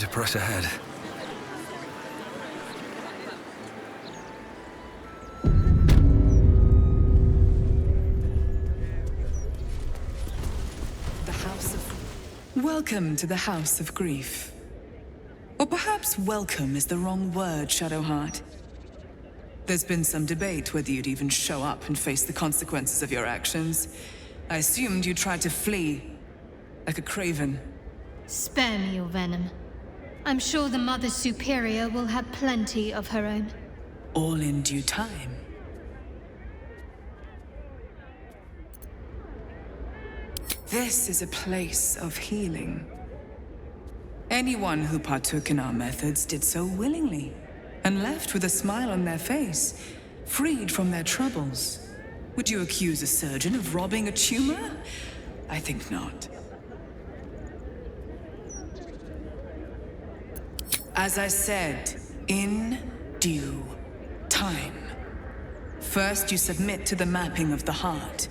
to press ahead. Welcome to the House of Grief. Or perhaps welcome is the wrong word, Shadowheart. There's been some debate whether you'd even show up and face the consequences of your actions. I assumed you tried to flee, like a craven. Spare me your venom. I'm sure the Mother Superior will have plenty of her own. All in due time. This is a place of healing. Anyone who partook in our methods did so willingly, and left with a smile on their face, freed from their troubles. Would you accuse a surgeon of robbing a tumor? I think not. As I said, in due time. First you submit to the mapping of the heart.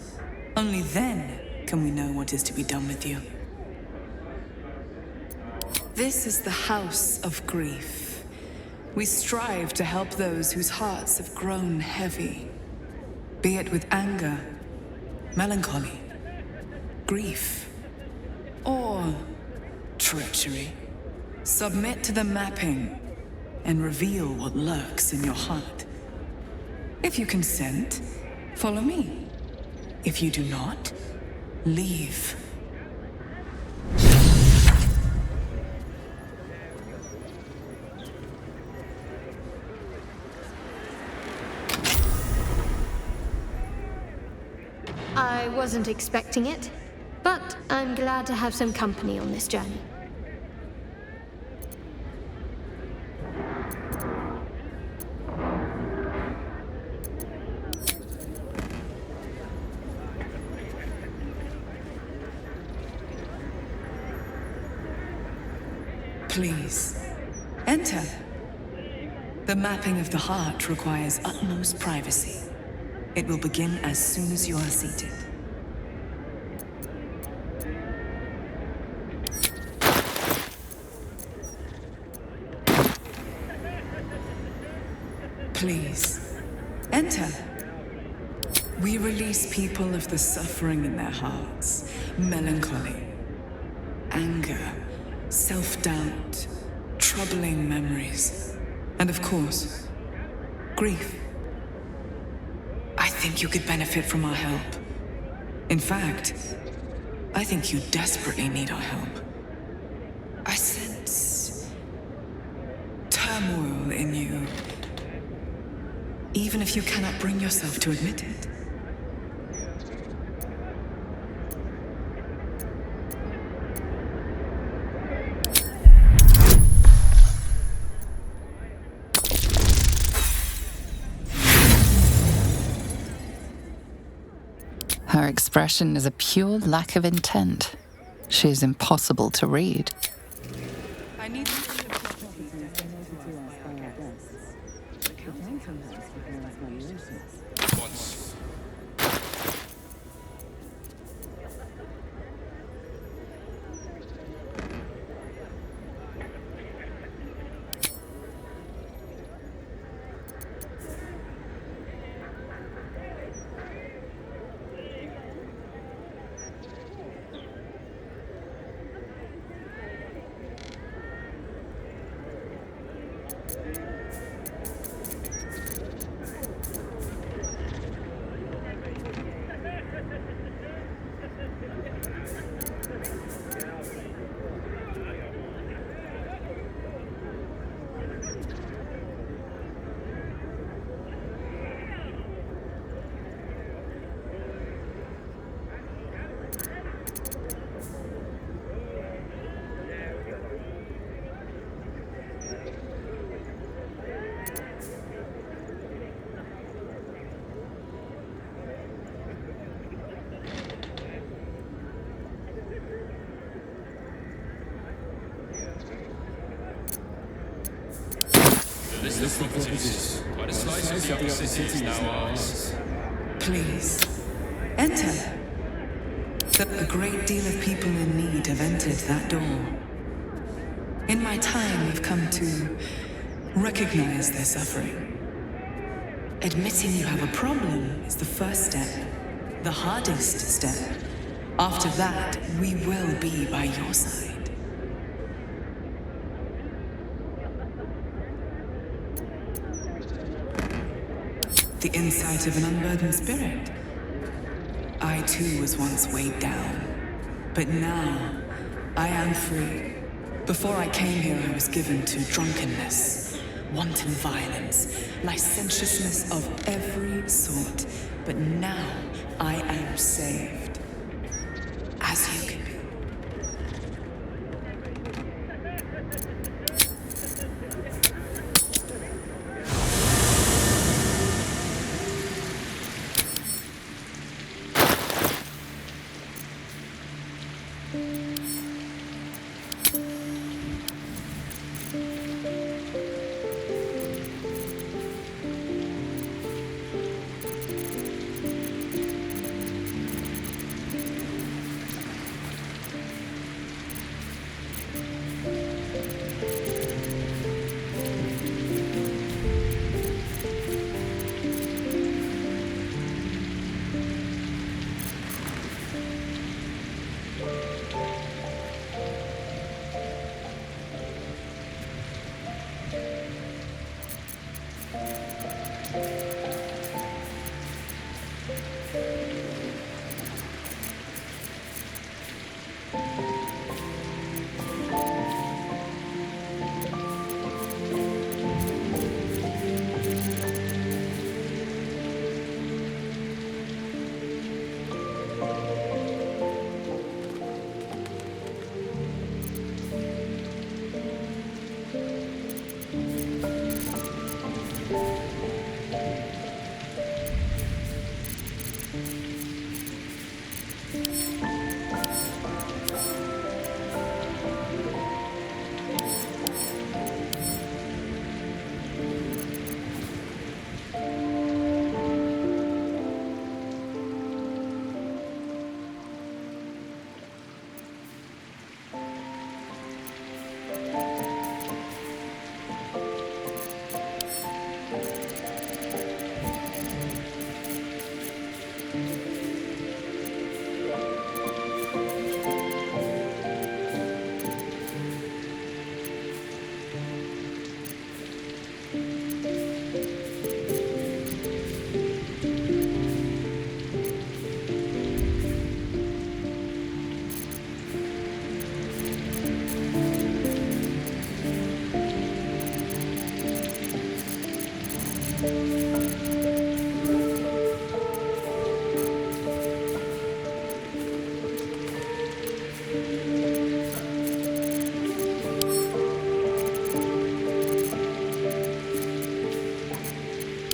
Only then can we know what is to be done with you. This is the House of Grief. We strive to help those whose hearts have grown heavy, be it with anger, melancholy, grief, or treachery. Submit to the mapping and reveal what lurks in your heart. If you consent, follow me. If you do not, leave. I wasn't expecting it, but I'm glad to have some company on this journey. Please, enter. The mapping of the heart requires utmost privacy. It will begin as soon as you are seated. Please, enter. We release people of the suffering in their hearts, melancholy, anger, self-doubt, troubling memories, and of course, grief. I think you could benefit from our help. In fact, I think you desperately need our help. I sense turmoil in you, even if you cannot bring yourself to admit it. Her expression is a pure lack of intent. She is impossible to read. I need to Once. The properties. Quite a slice of the upper city is now ours. Please, enter. A great deal of people in need have entered that door. In my time, I've come to recognize their suffering. Admitting you have a problem is the first step, the hardest step. After that, we will be by your side. The insight of an unburdened spirit. I too was once weighed down, but now I am free. Before I came here, I was given to drunkenness, wanton violence, licentiousness of every sort. But now I am saved, as you can be.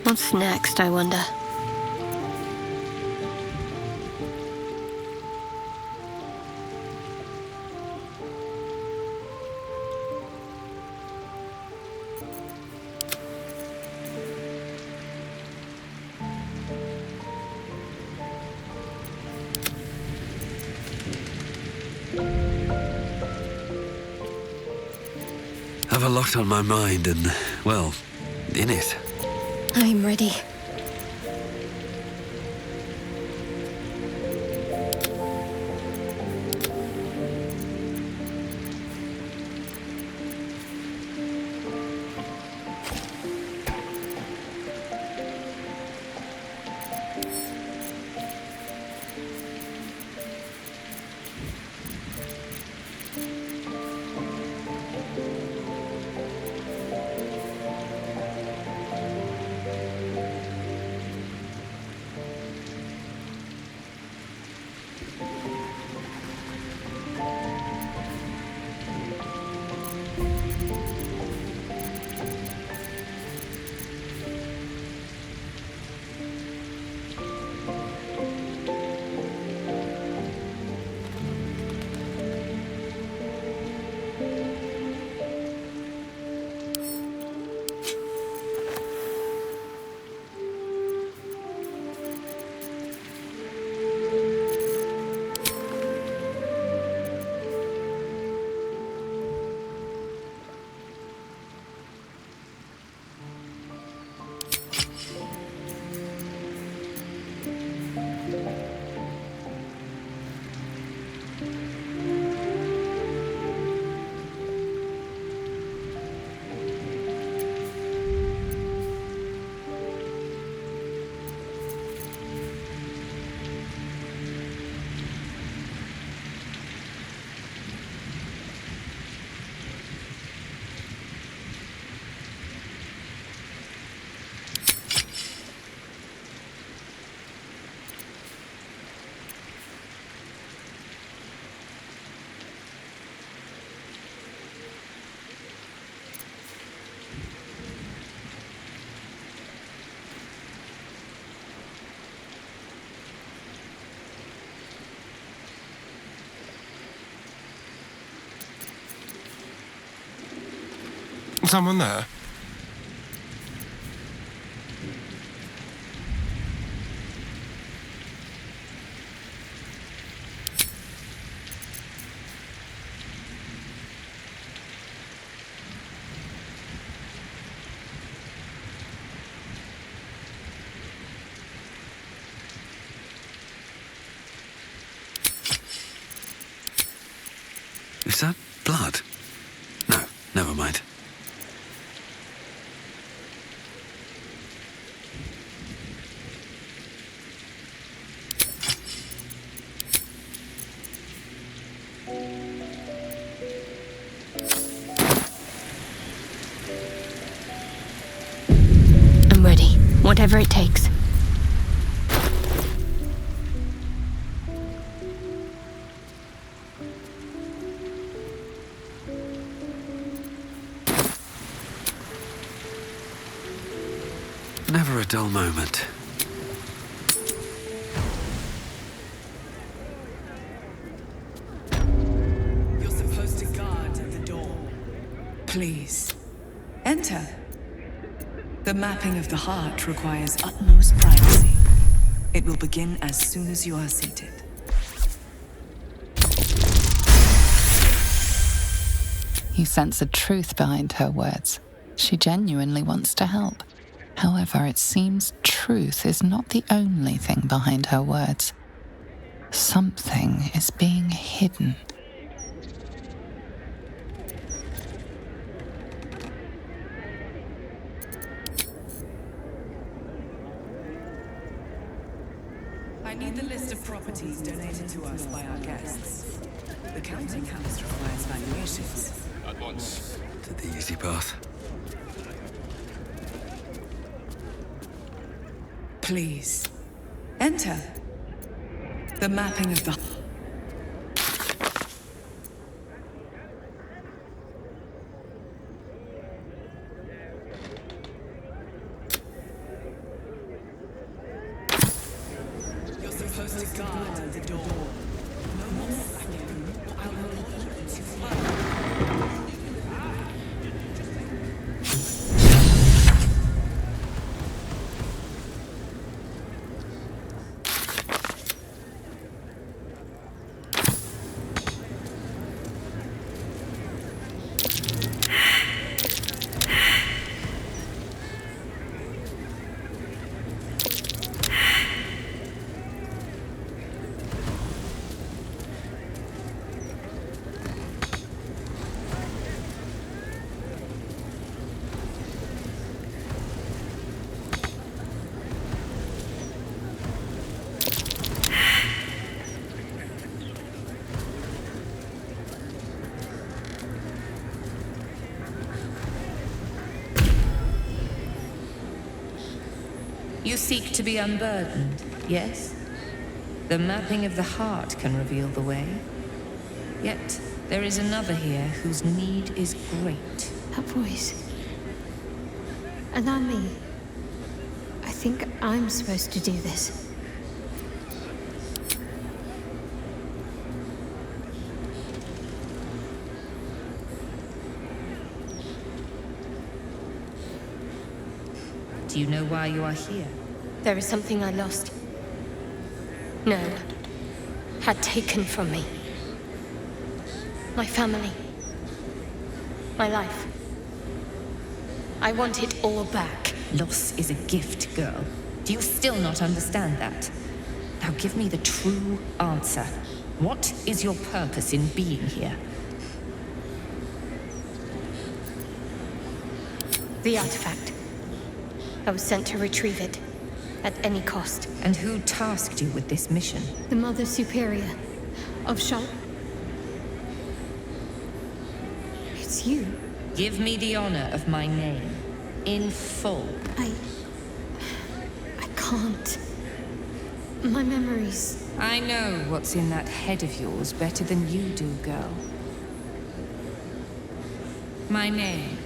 What's next, I wonder? Have a lot on my mind and, well, in it. I'm ready. Someone there? Is that blood? No, never mind. I'm ready. Whatever it takes. Never a dull moment. You're supposed to guard at the door. Please, enter. The mapping of the heart requires utmost privacy. It will begin as soon as you are seated. You sense a truth behind her words. She genuinely wants to help. However, it seems truth is not the only thing behind her words. Something is being hidden. I need the list of properties donated to us by our guests. The counting house requires valuations. At once. To the easy path. Please, enter. The mapping of the... You're supposed to guard at the door. No more slacking. I will report you to You seek to be unburdened, yes? The mapping of the heart can reveal the way. Yet, there is another here whose need is great. That voice. Allow me. I think I'm supposed to do this. Do you know why you are here? There is something I lost. No. Had taken from me. My family. My life. I want it all back. Loss is a gift, girl. Do you still not understand that? Now give me the true answer. What is your purpose in being here? The artifact. I was sent to retrieve it. At any cost. And who tasked you with this mission? The Mother Superior of Shal... It's you. Give me the honor of my name. In full. I can't. My memories... I know what's in that head of yours better than you do, girl. My name.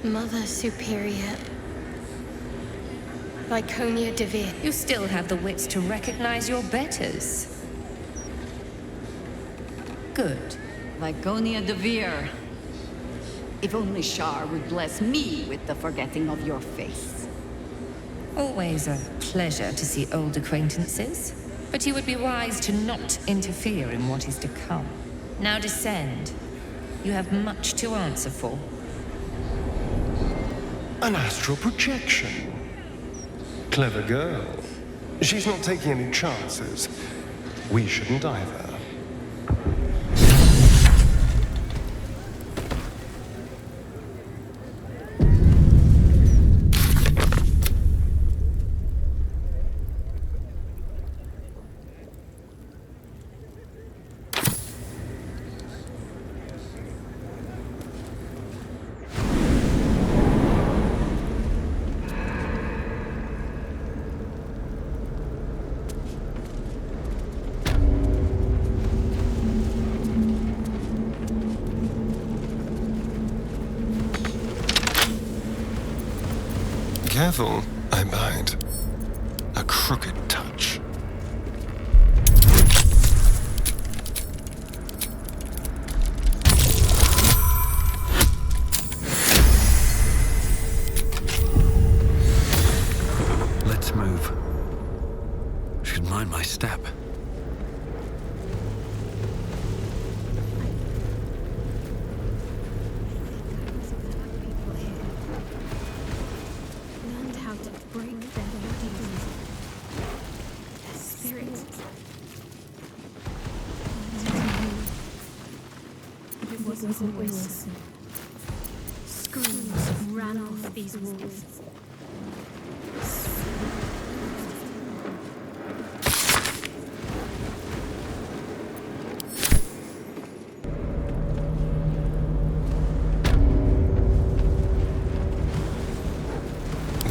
Mother Superior... Lyconia Devere. You still have the wits to recognize your betters. Good. Lyconia Devere. If only Shar would bless me with the forgetting of your face. Always a pleasure to see old acquaintances, but you would be wise to not interfere in what is to come. Now descend. You have much to answer for. An astral projection. Clever girl. She's not taking any chances. We shouldn't either. Careful, I bite. A crooked touch. Let's move. Should mind my step. Learned how to bring their bodies, their spirits. It wasn't always. Screams ran off these walls.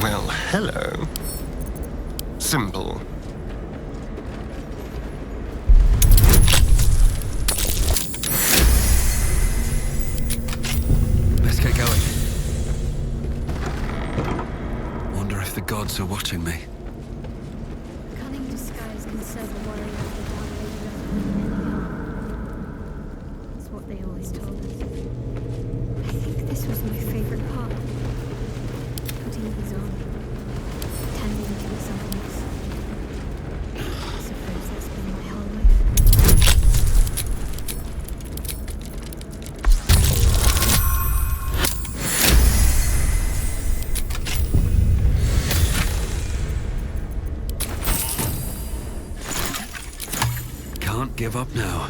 Well, hello. Simple. Let's get going. Wonder if the gods are watching me. Cunning disguise can serve a warrior of the Dark Age better than any. That's what they always told us. I think this was my favorite part. Putting these on. Pretending to be someone else. I suppose that's been my whole life. Can't give up now.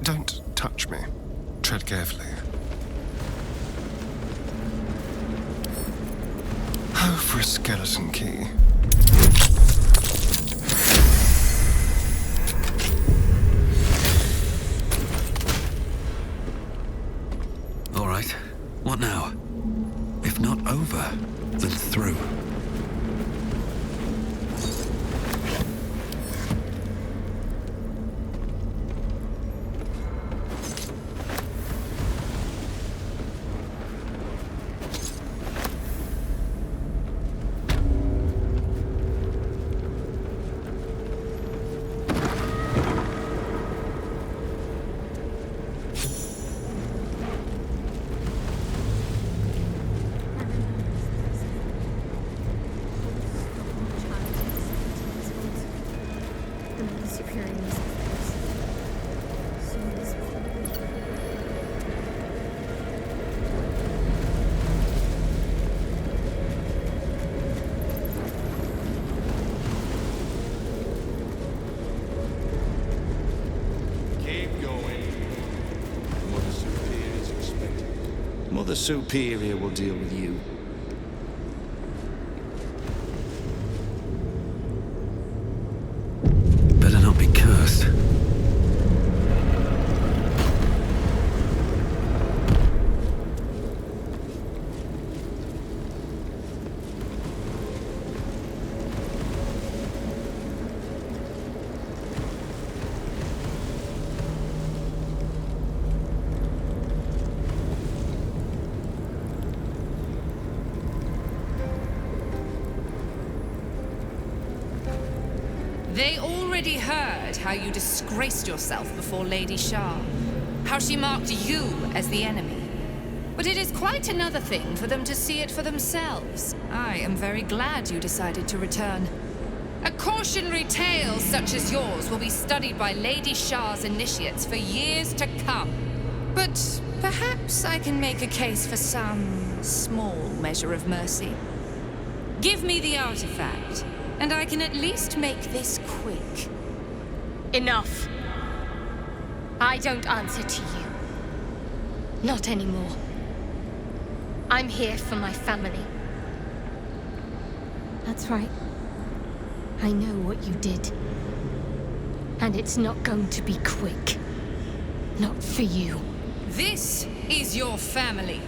Don't touch me. Tread carefully. Oh, for a skeleton key. All right. What now? If not over, then through. Keep going. Mother Superior is expected. Mother Superior will deal with you. Better not be cursed. how you disgraced yourself before Lady Shah. How she marked you as the enemy. But it is quite another thing for them to see it for themselves. I am very glad you decided to return. A cautionary tale such as yours will be studied by Lady Shah's initiates for years to come. But perhaps I can make a case for some small measure of mercy. Give me the artifact, and I can at least make this quick. Enough. I don't answer to you. Not anymore. I'm here for my family. That's right. I know what you did. And it's not going to be quick. Not for you. This is your family.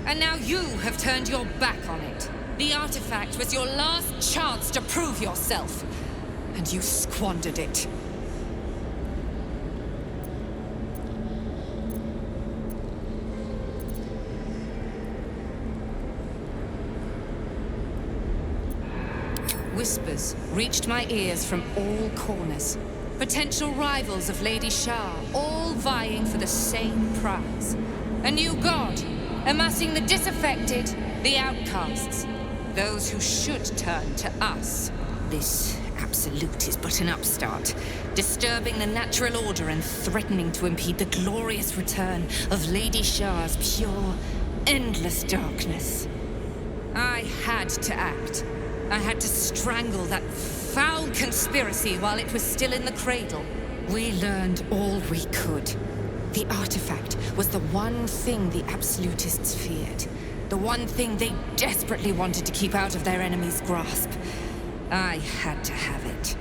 And now you have turned your back on it. The artifact was your last chance to prove yourself. And you squandered it. Whispers reached my ears from all corners. Potential rivals of Lady Shah, all vying for the same prize. A new god, amassing the disaffected, the outcasts. Those who should turn to us. This absolute is but an upstart, disturbing the natural order and threatening to impede the glorious return of Lady Shah's pure, endless darkness. I had to act. I had to strangle that foul conspiracy while it was still in the cradle. We learned all we could. The artifact was the one thing the absolutists feared. The one thing they desperately wanted to keep out of their enemy's grasp. I had to have it.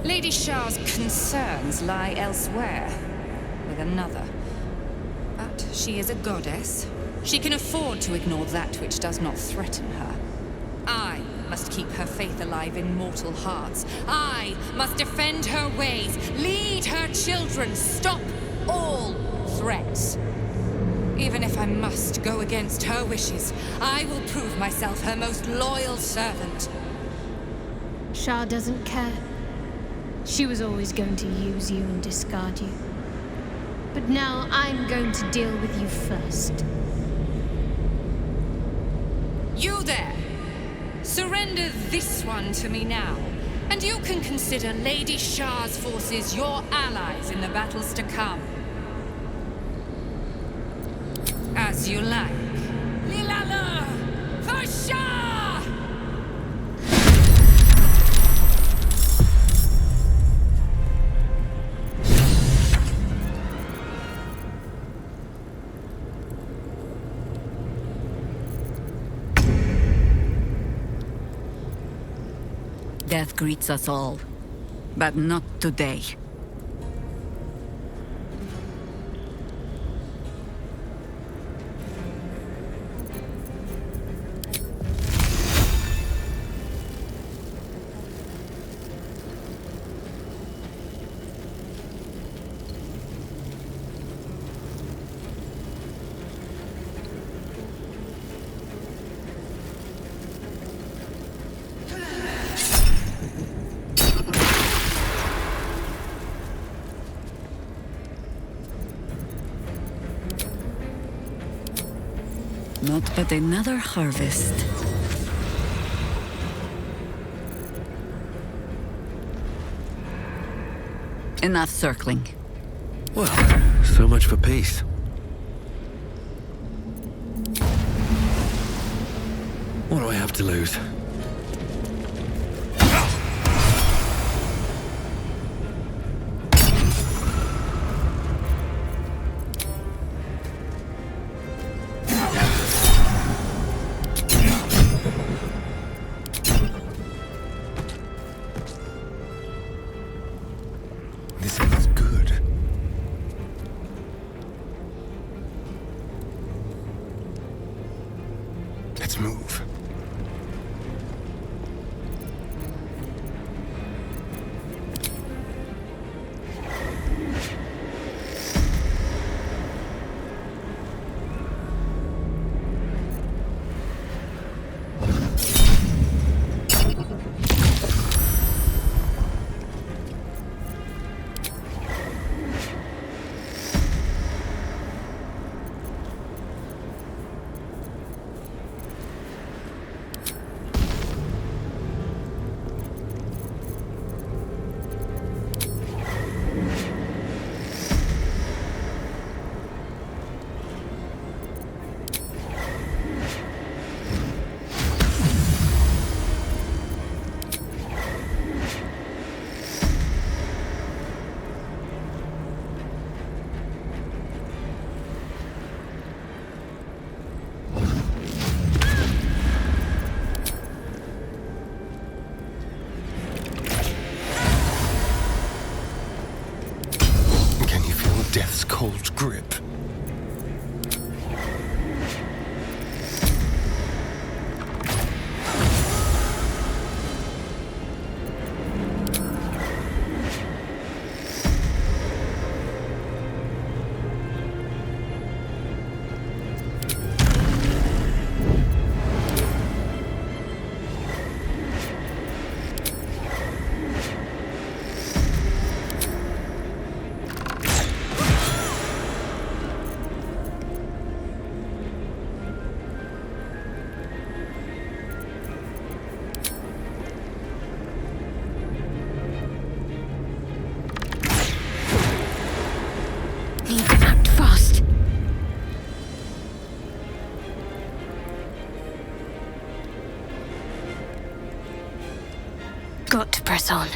Lady Shah's concerns lie elsewhere. With another. But she is a goddess. She can afford to ignore that which does not threaten her. I must keep her faith alive in mortal hearts. I must defend her ways, lead her children, stop all threats. Even if I must go against her wishes, I will prove myself her most loyal servant. Shah doesn't care. She was always going to use you and discard you. But now I'm going to deal with you first. You there! Surrender this one to me now, and you can consider Lady Shah's forces your allies in the battles to come. As you like. Lilala! For Shah! Death greets us all, but not today. Not but another harvest. Enough circling. Well, so much for peace. What do I have to lose? This feels good. Let's move. got to press on.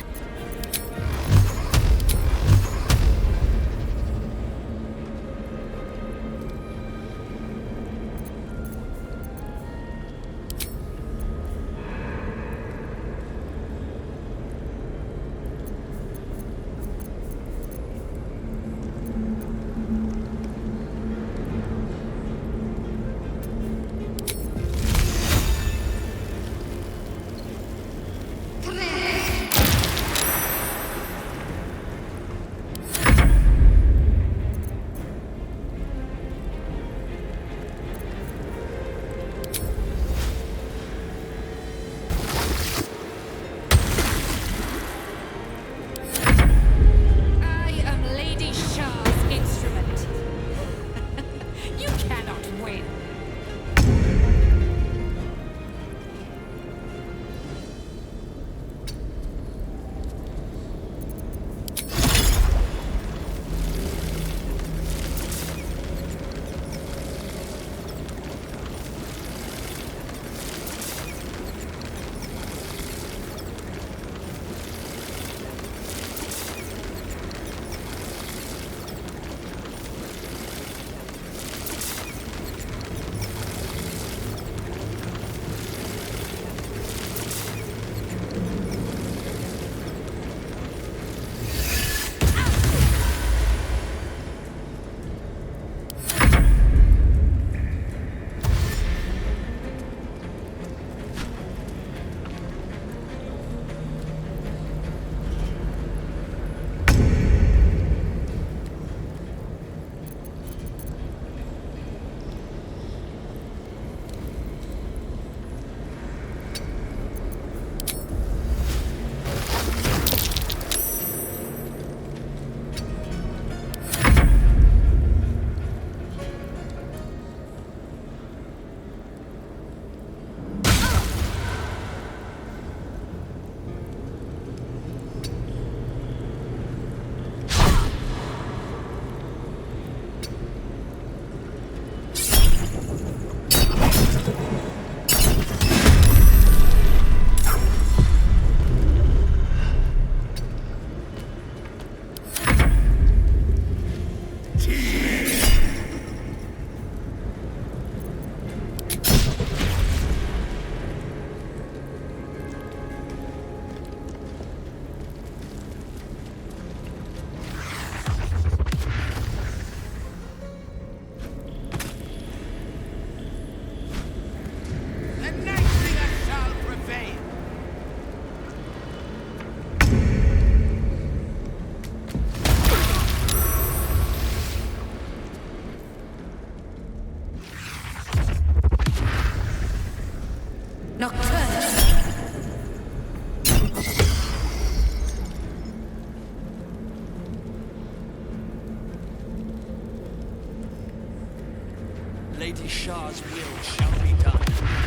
Lady Shah's will shall be done.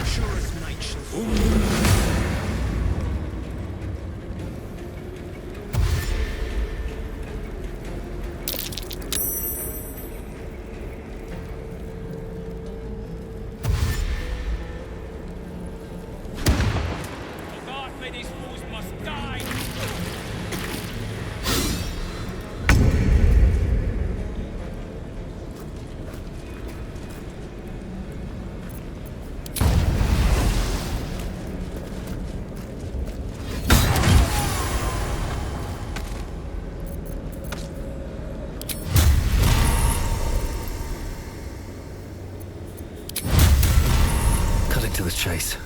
Sure as night shall fall. To the chase.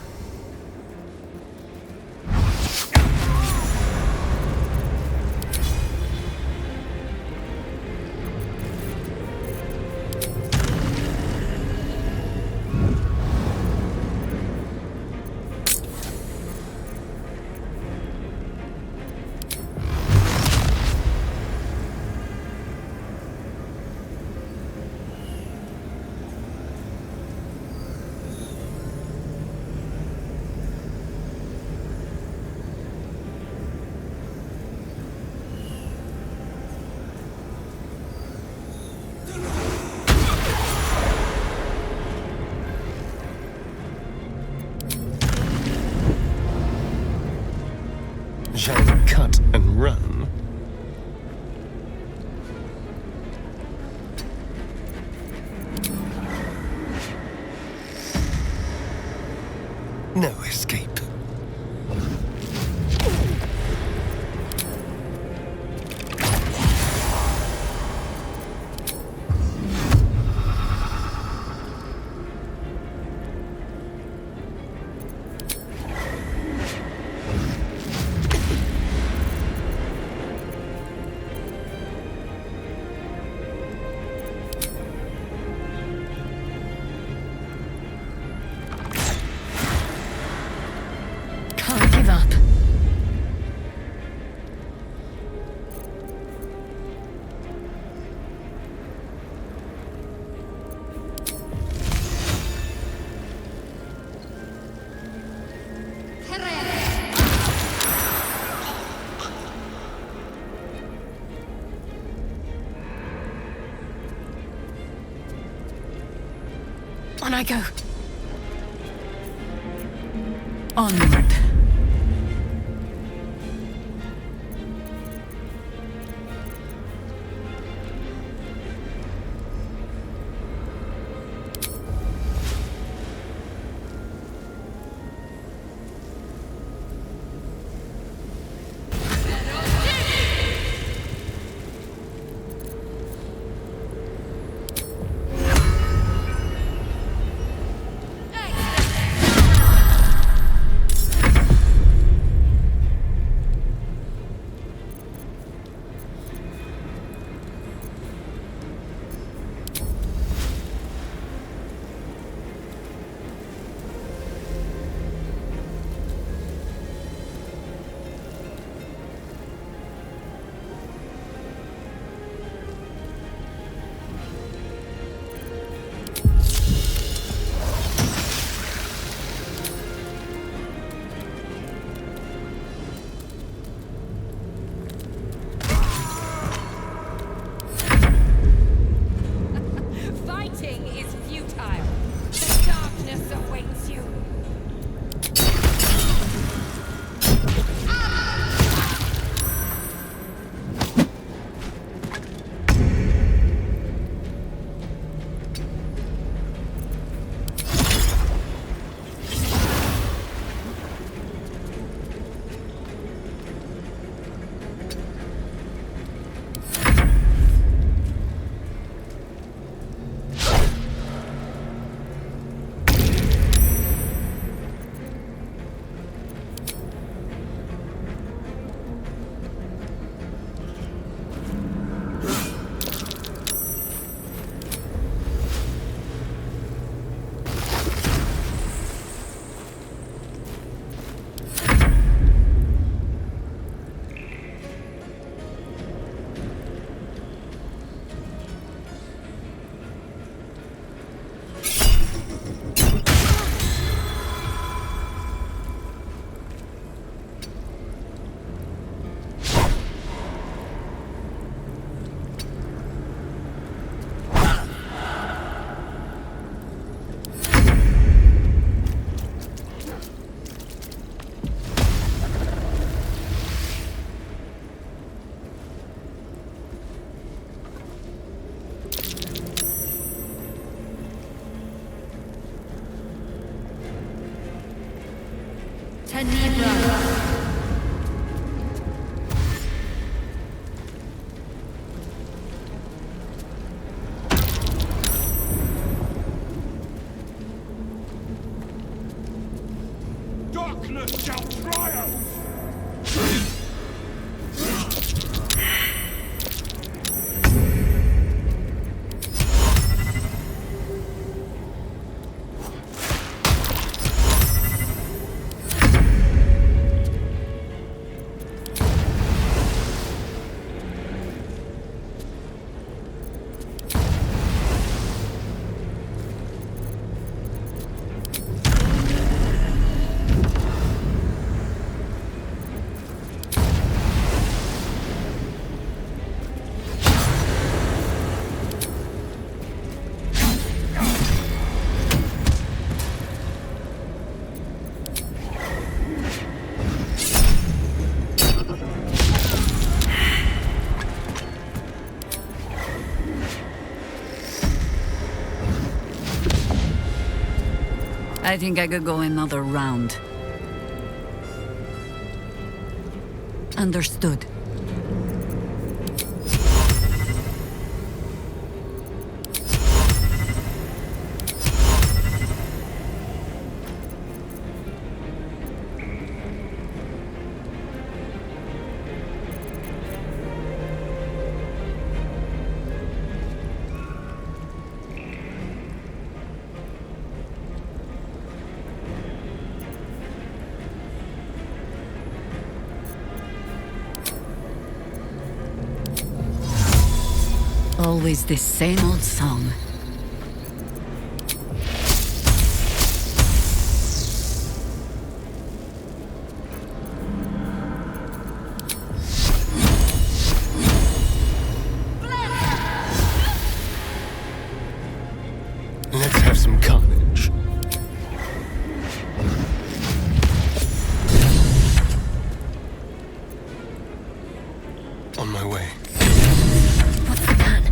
Shall we cut and run? No escape. Can't give up. On I go. Onward. Fighting is futile. The darkness awaits you. Darkness shall triumph! I think I could go another round. Understood. Always this same old song. Let's have some carnage. On my way. What's the plan?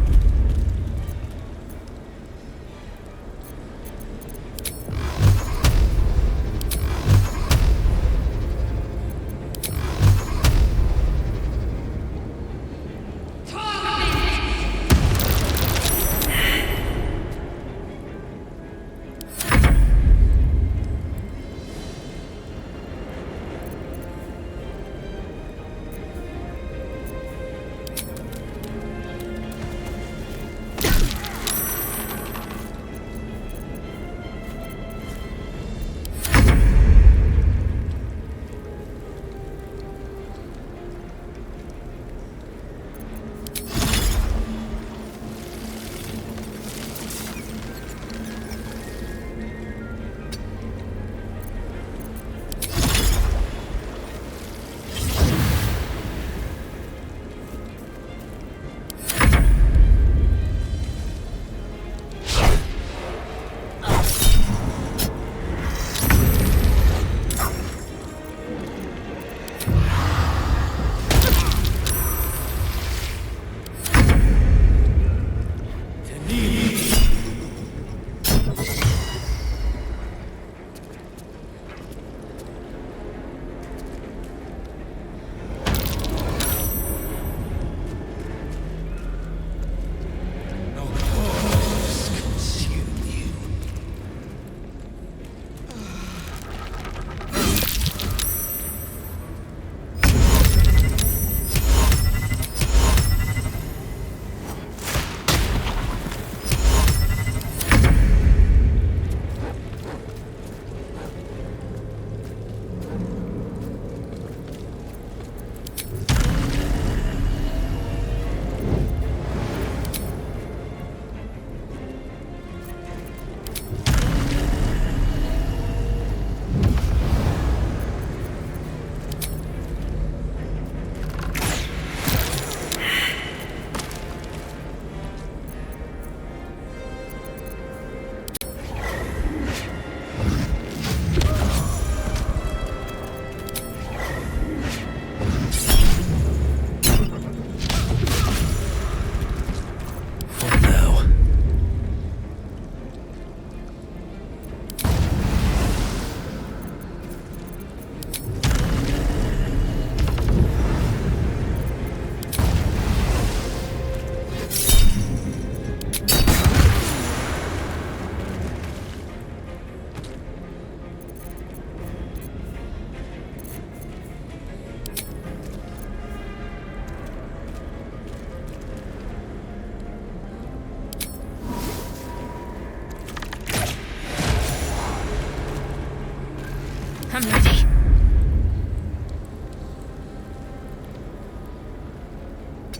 I'm ready.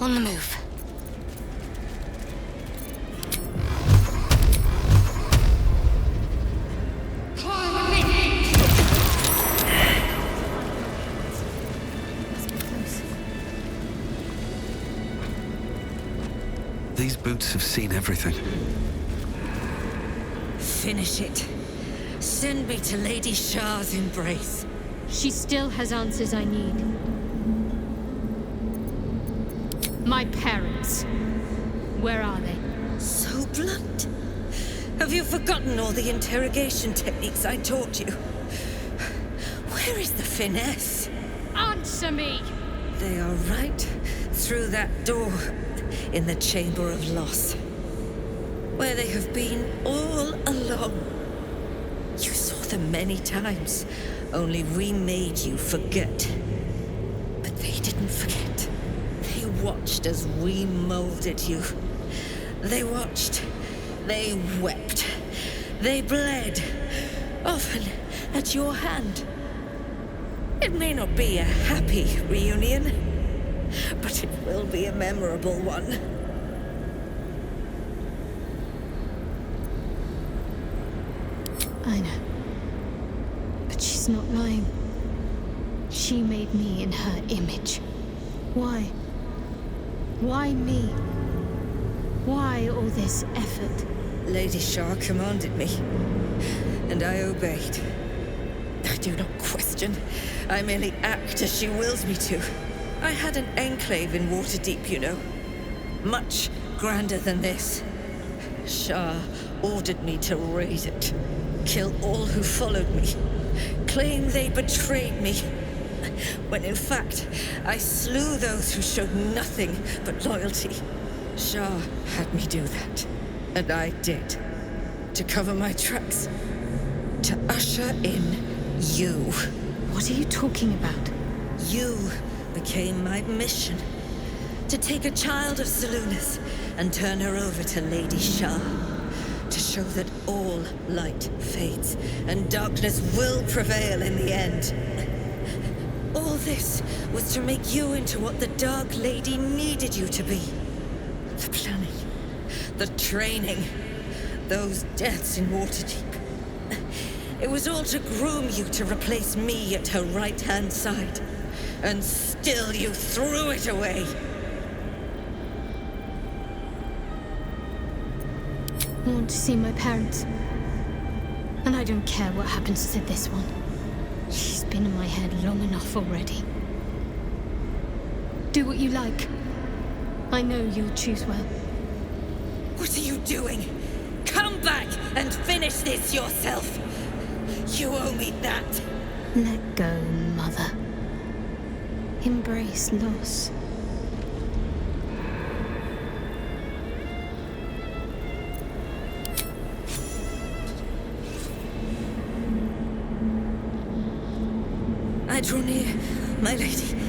On the move. These boots have seen everything. Finish it. Send me to Lady Shah's embrace. She still has answers I need. My parents. Where are they? So blunt. Have you forgotten all the interrogation techniques I taught you? Where is the finesse? Answer me! They are right through that door in the Chamber of Loss, where they have been all along. You saw them many times, only we made you forget. But they didn't forget. They watched as we molded you. They watched. They wept. They bled. Often at your hand. It may not be a happy reunion, but it will be a memorable one. I know. But she's not lying. She made me in her image. Why? Why me? Why all this effort? Lady Shah commanded me, and I obeyed. I do not question. I merely act as she wills me to. I had an enclave in Waterdeep, you know. Much grander than this. Shah ordered me to raise it. Kill all who followed me. Claim they betrayed me. When in fact, I slew those who showed nothing but loyalty. Shah had me do that. And I did. To cover my tracks. To usher in you. What are you talking about? You became my mission. To take a child of Selûne's and turn her over to Lady Shah. To show that all light fades and darkness will prevail in the end. All this was to make you into what the Dark Lady needed you to be. The planning, the training, those deaths in Waterdeep. It was all to groom you to replace me at her right-hand side. And still you threw it away. I want to see my parents. And I don't care what happens to this one. She's been in my head long enough already. Do what you like. I know you'll choose well. What are you doing? Come back and finish this yourself. You owe me that. Let go, Mother. Embrace loss. I draw near, my lady.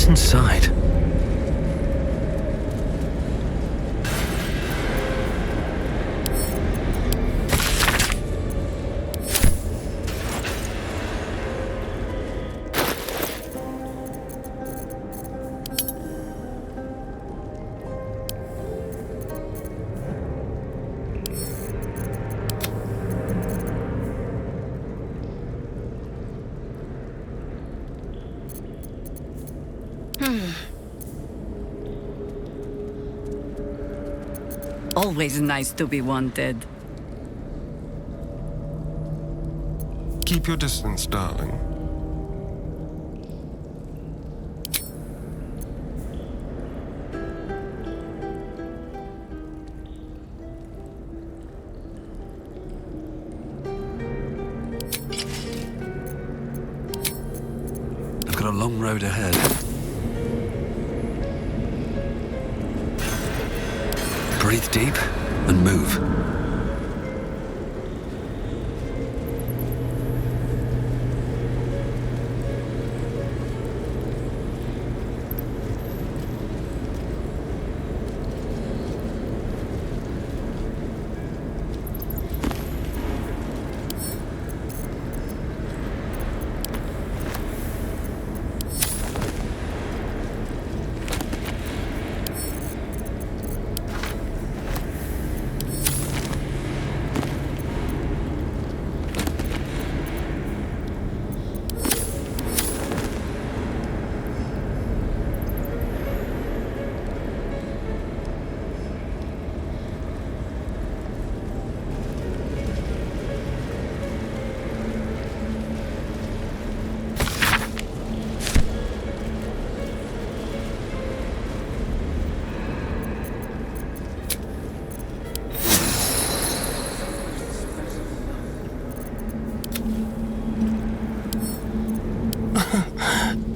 inside? Always nice to be wanted. Keep your distance, darling. I've got a long road ahead. Breathe deep and move.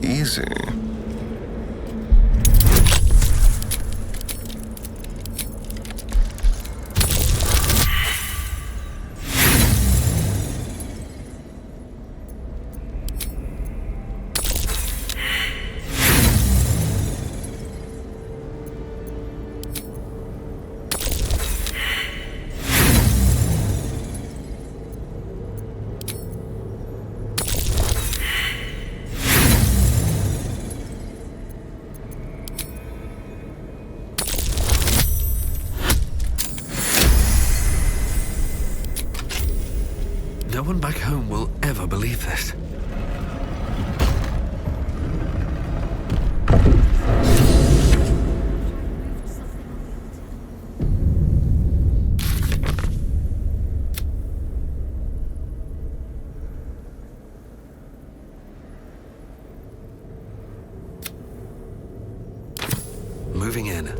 Easy. No one back home will ever believe this. Moving in.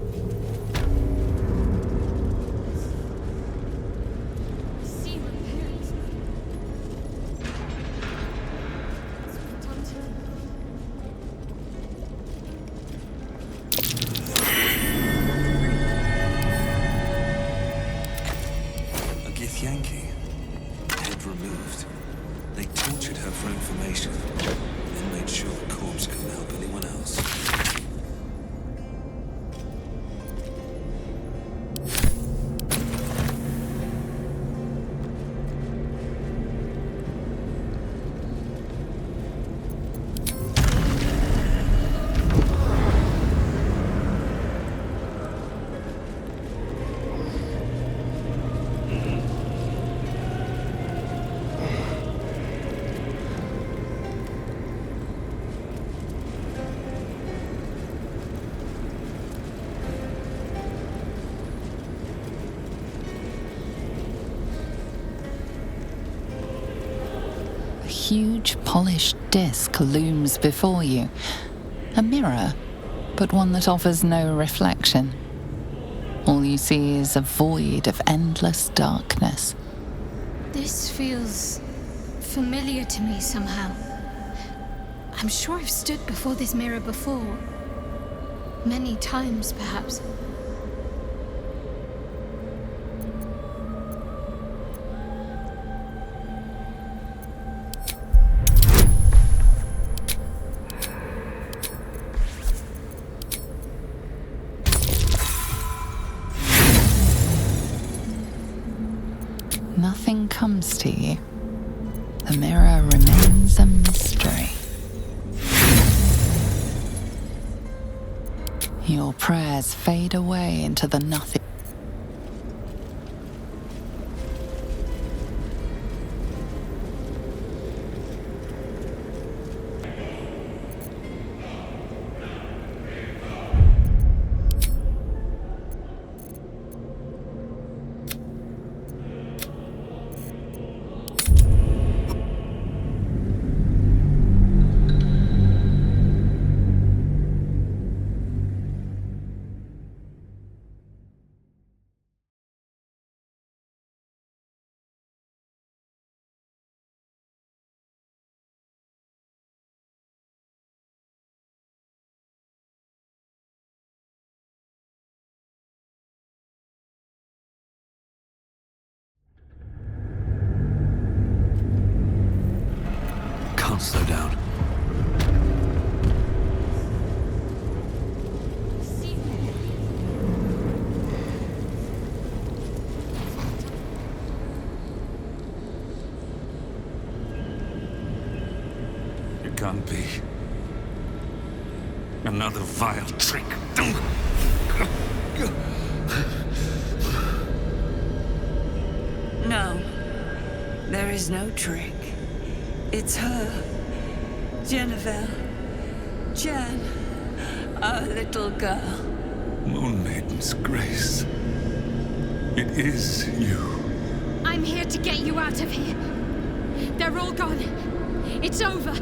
Yankee. Head removed. They tortured her for information, then made sure the corpse couldn't help anyone else. A huge polished disc looms before you. A mirror, but one that offers no reflection. All you see is a void of endless darkness. This feels familiar to me somehow. I'm sure I've stood before this mirror before. Many times, perhaps. nothing comes to you. The mirror remains a mystery. Your prayers fade away into the nothing. Can't slow down. It can't be. Another vile trick. No, there is no trick. It's her. Jennifer. Jan. Our little girl. Moon Maiden's grace. It is you. I'm here to get you out of here. They're all gone. It's over.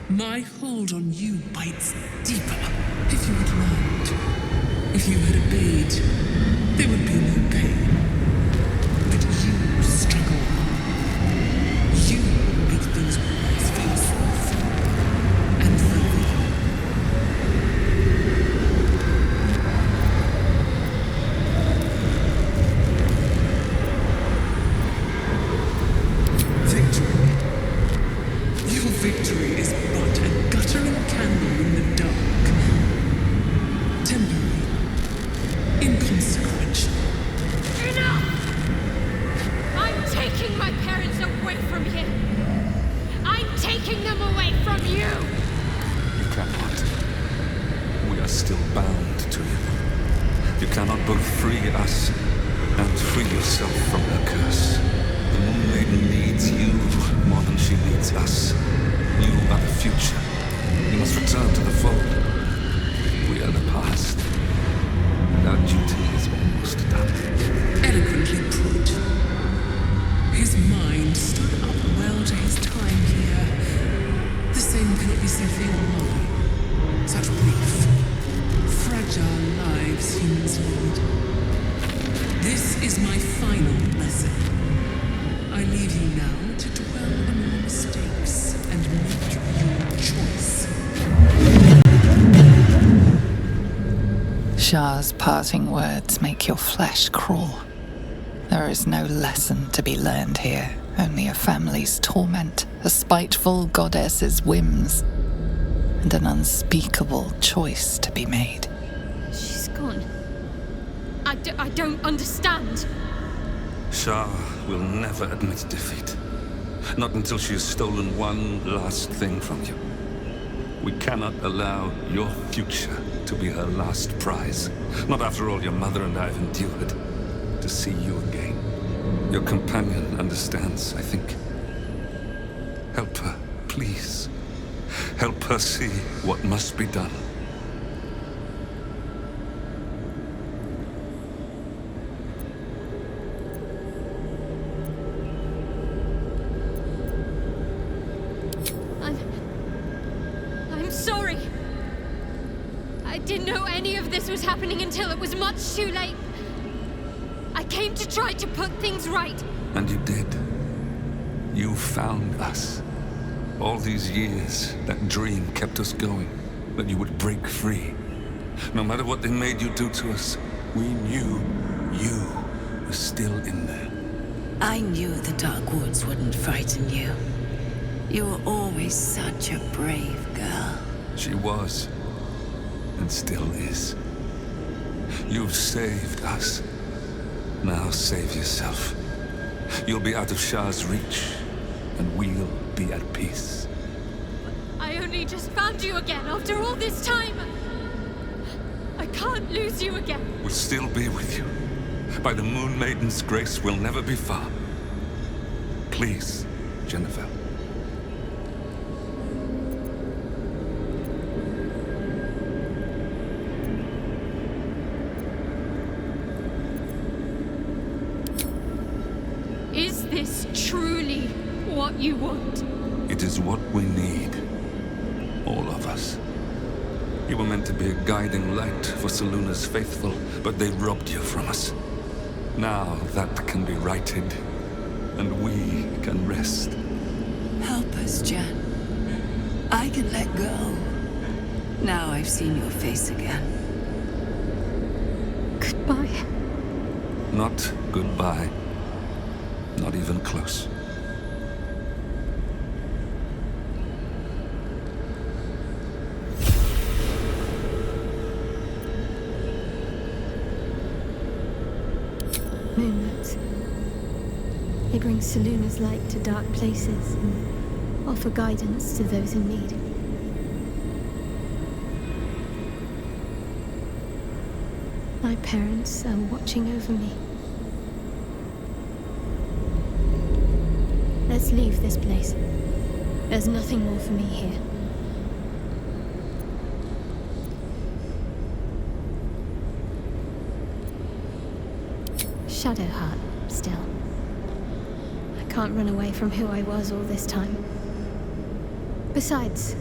My hold on you bites deeper. If you had learned, if you had obeyed, there would be no pain. But you struggle on. You make those words feel soft and further. Victory. Your victory is but a guttering candle in the dark. Temporary. Inconsequential. Enough! I'm taking my parents away from here. I'm taking them away from you! You cannot. We are still bound to you. You cannot both free us and free yourself from her curse. The Moon Maiden needs you more than she needs us. You are the future. You must return to the fold. We are the past. And our duty is almost done. Eloquently put. His mind stood up well to his time here. The same cannot be said for your mine. Such brief, fragile lives humans lead. This is my final lesson. I leave you now to dwell on your mistakes and make your choice. Shah's parting words make your flesh crawl. There is no lesson to be learned here, only a family's torment, a spiteful goddess's whims, and an unspeakable choice to be made. She's gone. I don't understand. Shah will never admit defeat. Not until she has stolen one last thing from you. We cannot allow your future to be her last prize. Not after all your mother and I have endured. To see you again. Your companion understands, I think. Help her, please. Help her see what must be done. didn't know any of this was happening until it was much too late. I came to try to put things right. And you did. You found us. All these years, that dream kept us going, that you would break free. No matter what they made you do to us, we knew you were still in there. I knew the Dark Woods wouldn't frighten you. You were always such a brave girl. She was, and still is. You've saved us. Now save yourself. You'll be out of Shah's reach, and we'll be at peace. I only just found you again after all this time. I can't lose you again. We'll still be with you. By the Moon Maiden's grace, we'll never be far. Please, Jennifer. Is this truly what you want? It is what we need. All of us. You were meant to be a guiding light for Seluna's faithful, but they robbed you from us. Now that can be righted, and we can rest. Help us, Jen. I can let go. Now I've seen your face again. Goodbye. Not goodbye. Not even close. Moonlights. They bring Seluna's light to dark places and offer guidance to those in need. My parents are watching over me. Let's leave this place. There's nothing more for me here. Shadowheart, still. I can't run away from who I was all this time. Besides,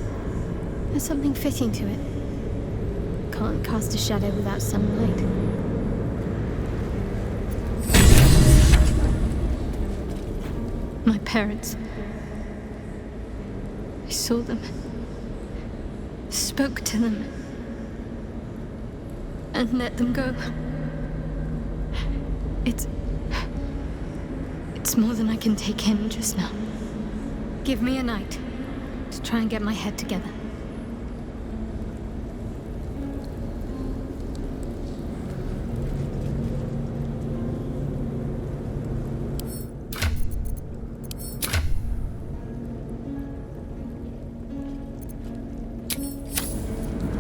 there's something fitting to it. Can't cast a shadow without sunlight. My parents. I saw them. Spoke to them. And let them go. It's more than I can take in just now. Give me a night to try and get my head together.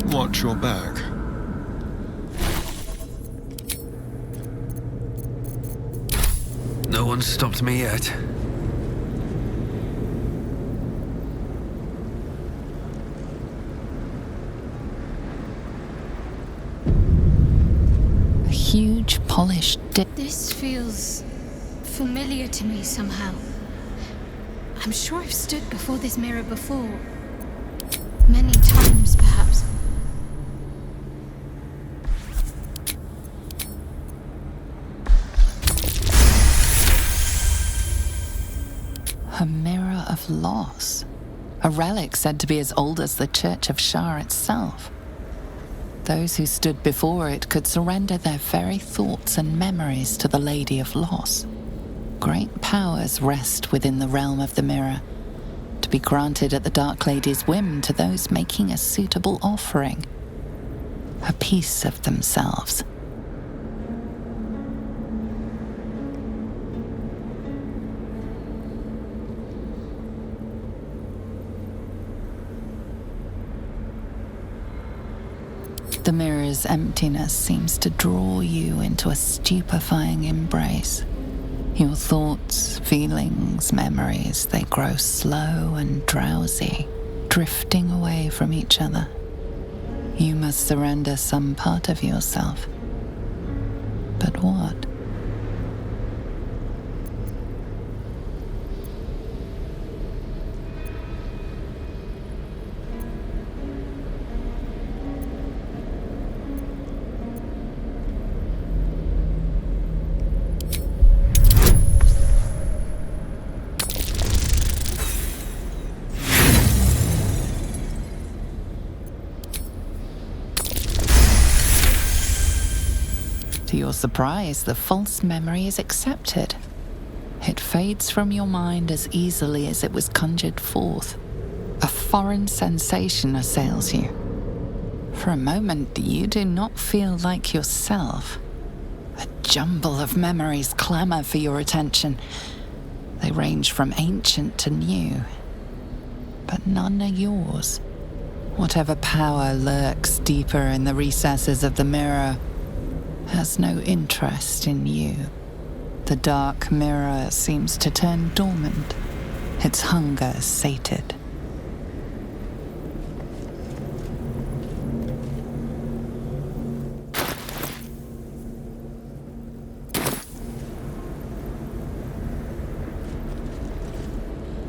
Watch your back. No one's stopped me yet. A huge, polished This feels familiar to me somehow. I'm sure I've stood before this mirror before. Many times, perhaps. A mirror of loss. A relic said to be as old as the Church of Shah itself. Those who stood before it could surrender their very thoughts and memories to the Lady of Loss. Great powers rest within the realm of the mirror, to be granted at the Dark Lady's whim to those making a suitable offering. A piece of themselves. The mirror's emptiness seems to draw you into a stupefying embrace. Your thoughts, feelings, memories, they grow slow and drowsy, drifting away from each other. You must surrender some part of yourself. But what? your surprise, the false memory is accepted. It fades from your mind as easily as it was conjured forth. A foreign sensation assails you. For a moment, you do not feel like yourself. A jumble of memories clamor for your attention. They range from ancient to new, but none are yours. Whatever power lurks deeper in the recesses of the mirror has no interest in you. The dark mirror seems to turn dormant, its hunger sated.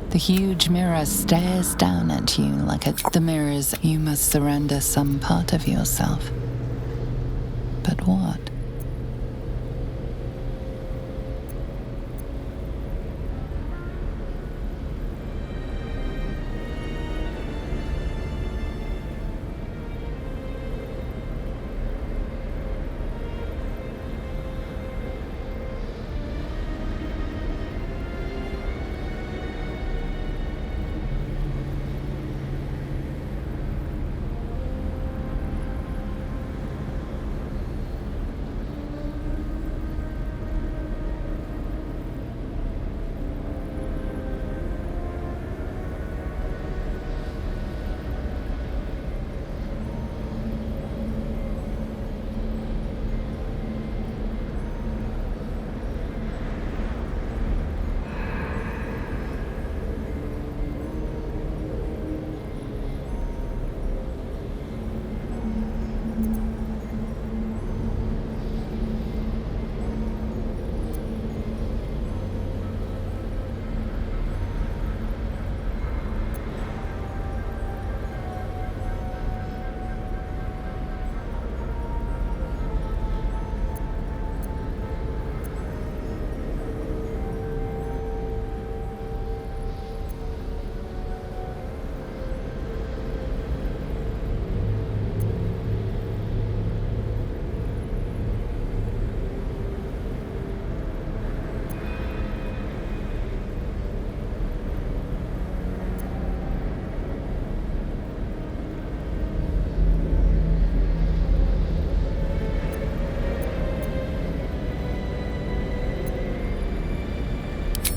The huge mirror stares down at you like the mirrors. You must surrender some part of yourself. But what?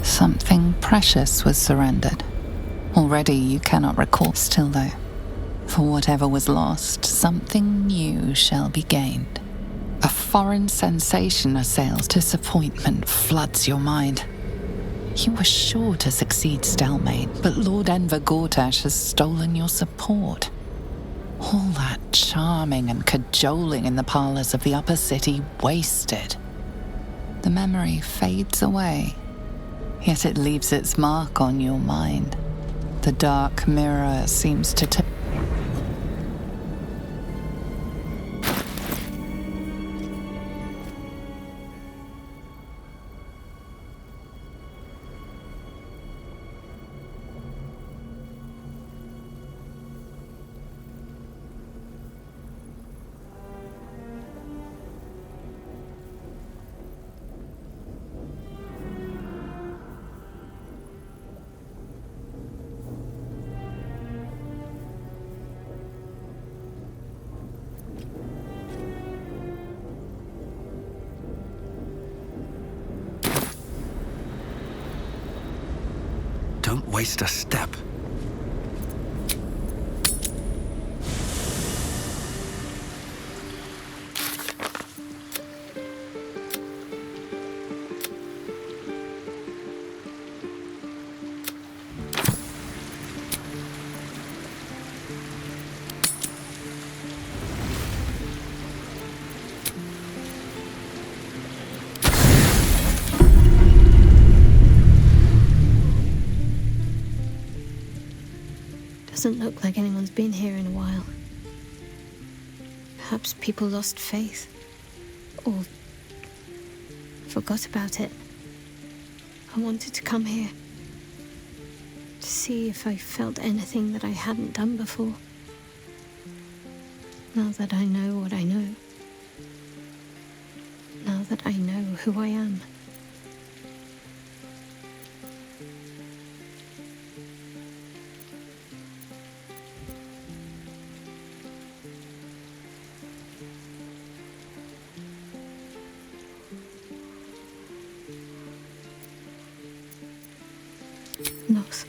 Something precious was surrendered. Already you cannot recall. Still though, for whatever was lost, something new shall be gained. A foreign sensation assails. Disappointment floods your mind. You were sure to succeed, Stelmane, but Lord Enver Gortash has stolen your support. All that charming and cajoling in the parlors of the upper city wasted. The memory fades away, yet it leaves its mark on your mind. The dark mirror seems to Don't waste a step. Doesn't look like anyone's been here in a while. Perhaps people lost faith, or forgot about it. I wanted to come here to see if I felt anything that I hadn't done before. Now that I know what I know, now that I know who I am. Loss.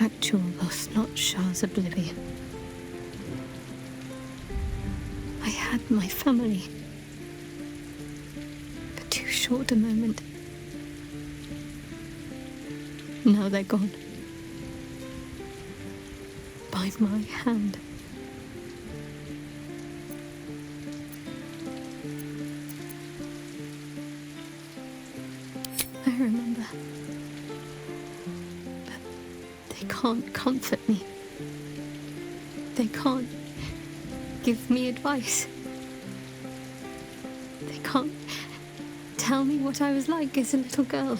Actual loss, not Shah's oblivion. I had my family. For too short a moment. Now they're gone. By my hand. I remember. But they can't comfort me. They can't give me advice. They can't tell me what I was like as a little girl.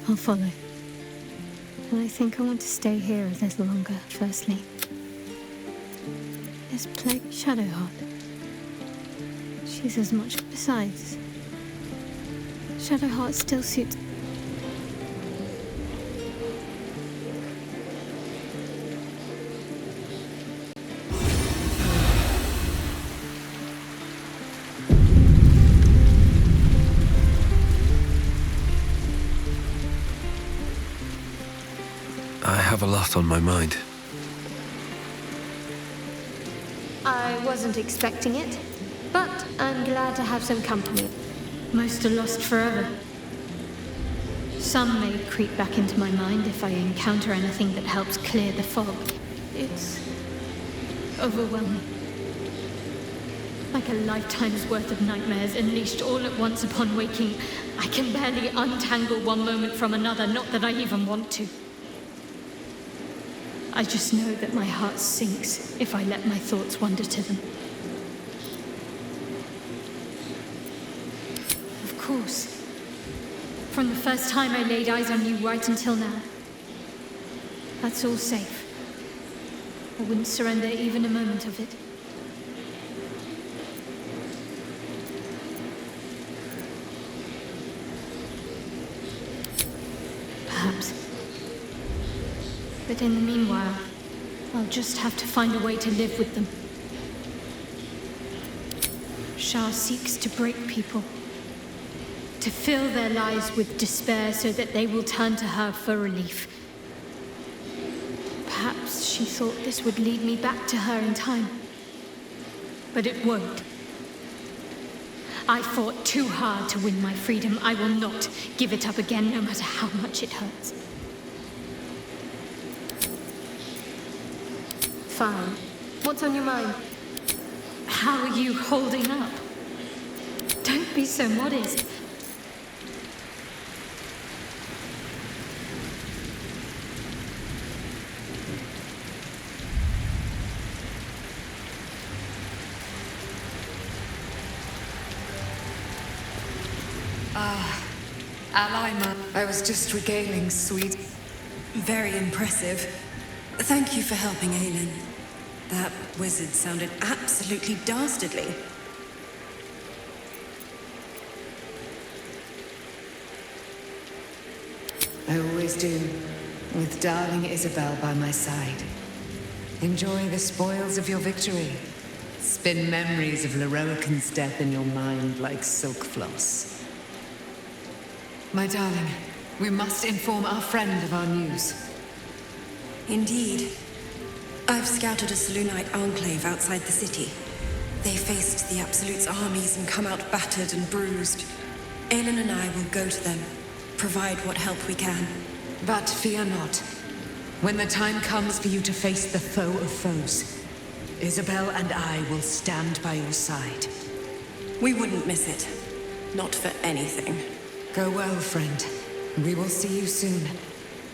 I'll follow. And I think I want to stay here a little longer, firstly. This plague Shadowheart. She's as much besides. Shadowheart still suits. I have a lot on my mind. I wasn't expecting it, but I'm glad to have some company. Most are lost forever. Some may creep back into my mind if I encounter anything that helps clear the fog. It's overwhelming. Like a lifetime's worth of nightmares unleashed all at once upon waking. I can barely untangle one moment from another, not that I even want to. I just know that my heart sinks if I let my thoughts wander to them. Of course. From the first time I laid eyes on you right until now. That's all safe. I wouldn't surrender even a moment of it. Perhaps. But in the meanwhile, I'll just have to find a way to live with them. Shah seeks to break people. To fill their lives with despair so that they will turn to her for relief. Perhaps she thought this would lead me back to her in time. But it won't. I fought too hard to win my freedom. I will not give it up again, no matter how much it hurts. Fine. What's on your mind? How are you holding up? Don't be so modest. Alaima, I was just regaling sweet. Very impressive. Thank you for helping Aelin. That wizard sounded absolutely dastardly. I always do, with darling Isabel by my side. Enjoy the spoils of your victory. Spin memories of Lorroakan's death in your mind like silk floss. My darling, we must inform our friend of our news. Indeed. I've scouted a Selûnite enclave outside the city. They faced the Absolute's armies and come out battered and bruised. Aelin and I will go to them, provide what help we can. But fear not. When the time comes for you to face the foe of foes, Isabel and I will stand by your side. We wouldn't miss it. Not for anything. Go well, friend. We will see you soon.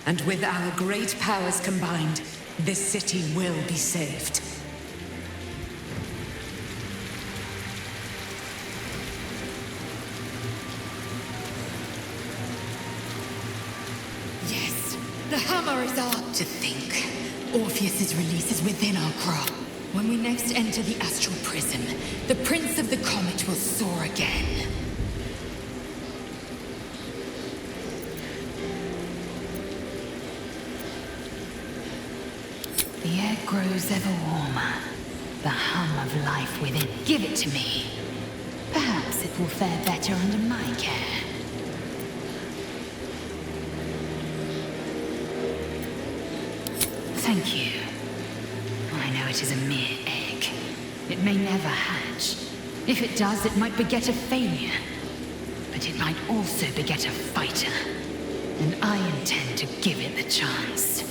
And with our great powers combined, this city will be saved. Yes, the hammer is up. To think, Orpheus's release is within our grasp. When we next enter the astral prison, the Prince of the Comet will soar again. The air grows ever warmer. The hum of life within. Give it to me. Perhaps it will fare better under my care. Thank you. I know it is a mere egg. It may never hatch. If it does, it might beget a failure. But it might also beget a fighter. And I intend to give it the chance.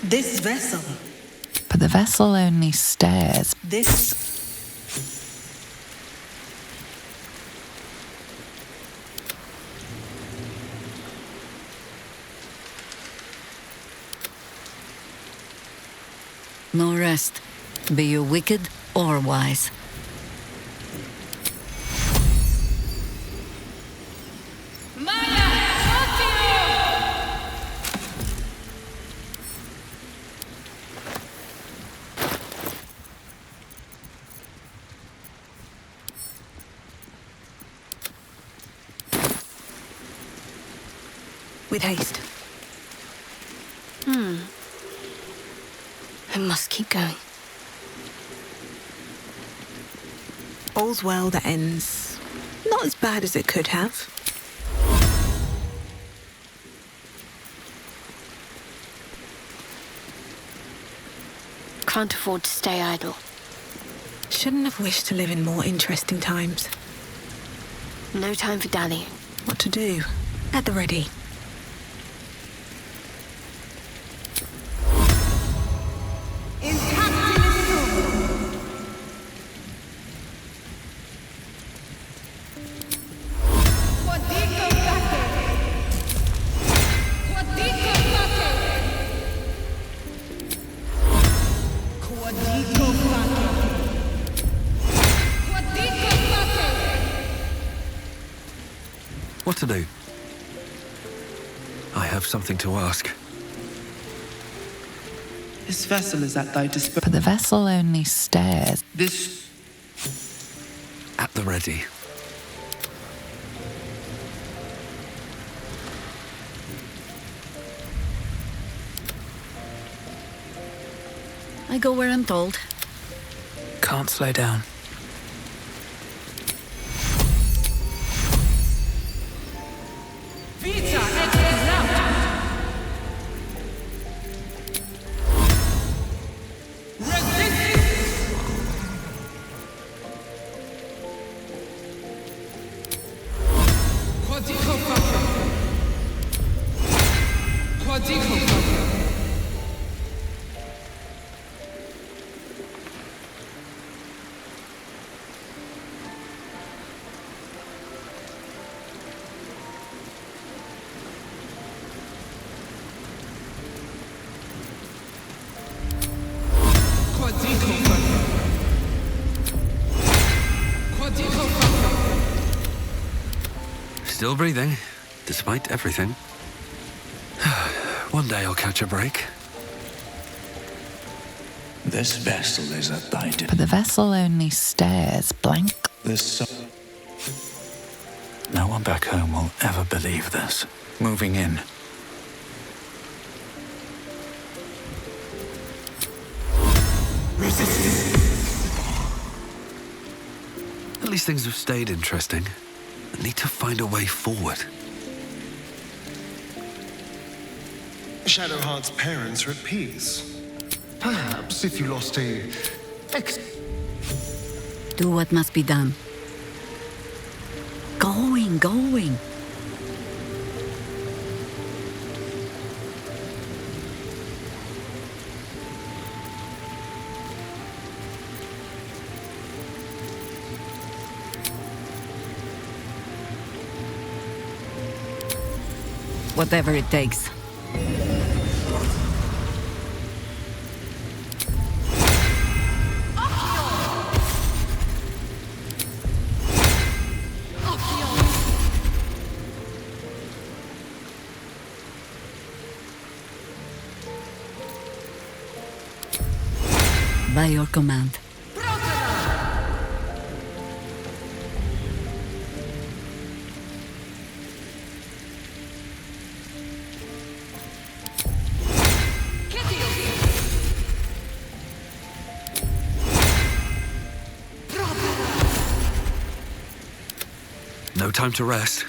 This vessel. But the vessel only stares. This. No rest, be you wicked or wise. With haste. I must keep going. All's well that ends not as bad as it could have. Can't afford to stay idle. Shouldn't have wished to live in more interesting times. No time for dallying. What to do? At the ready. What to do? I have something to ask. This vessel is at thy disposal. But the vessel only stares. This. At the ready. I go where I'm told. Can't slow down. Still breathing, despite everything. One day I'll catch a break. This vessel is at thy But the vessel only stares blank. No one back home will ever believe this. Moving in. At least things have stayed interesting. I need to find a way forward. Shadowheart's parents are at peace. Perhaps if you lost a... Do what must be done. Going. Whatever it takes. By your command. No time to rest.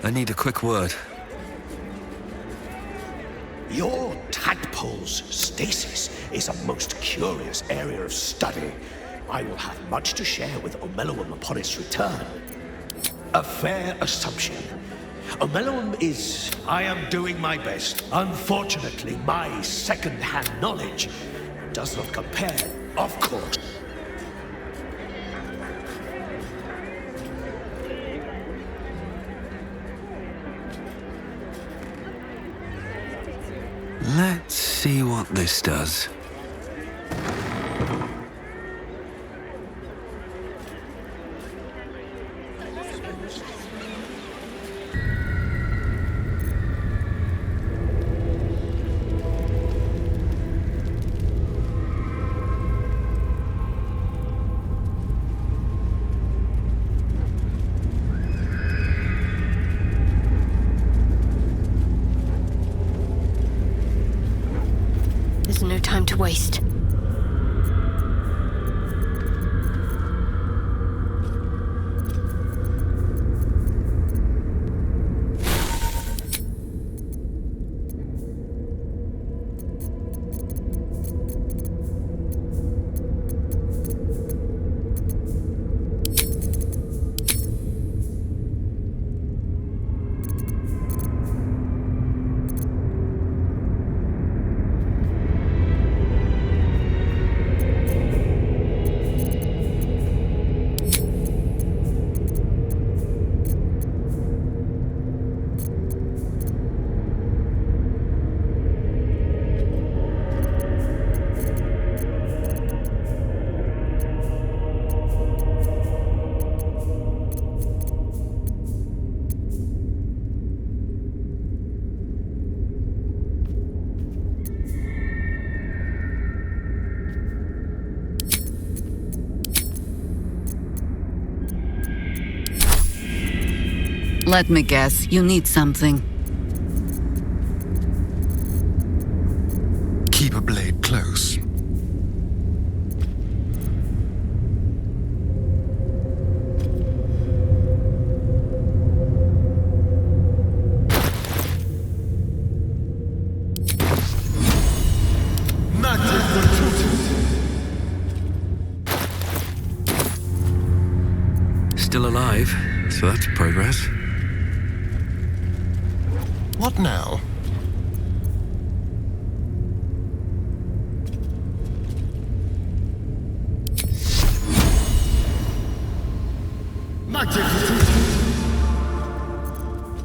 I need a quick word. Your tadpole's stasis is a most curious area of study. I will have much to share with Omeluum upon its return. A fair assumption. Omeluum is... I am doing my best. Unfortunately, my second-hand knowledge does not compare, of course. Let's see what this does. There's no time to waste. Let me guess, you need something. Keep a blade close. Still alive, so that's progress. What now?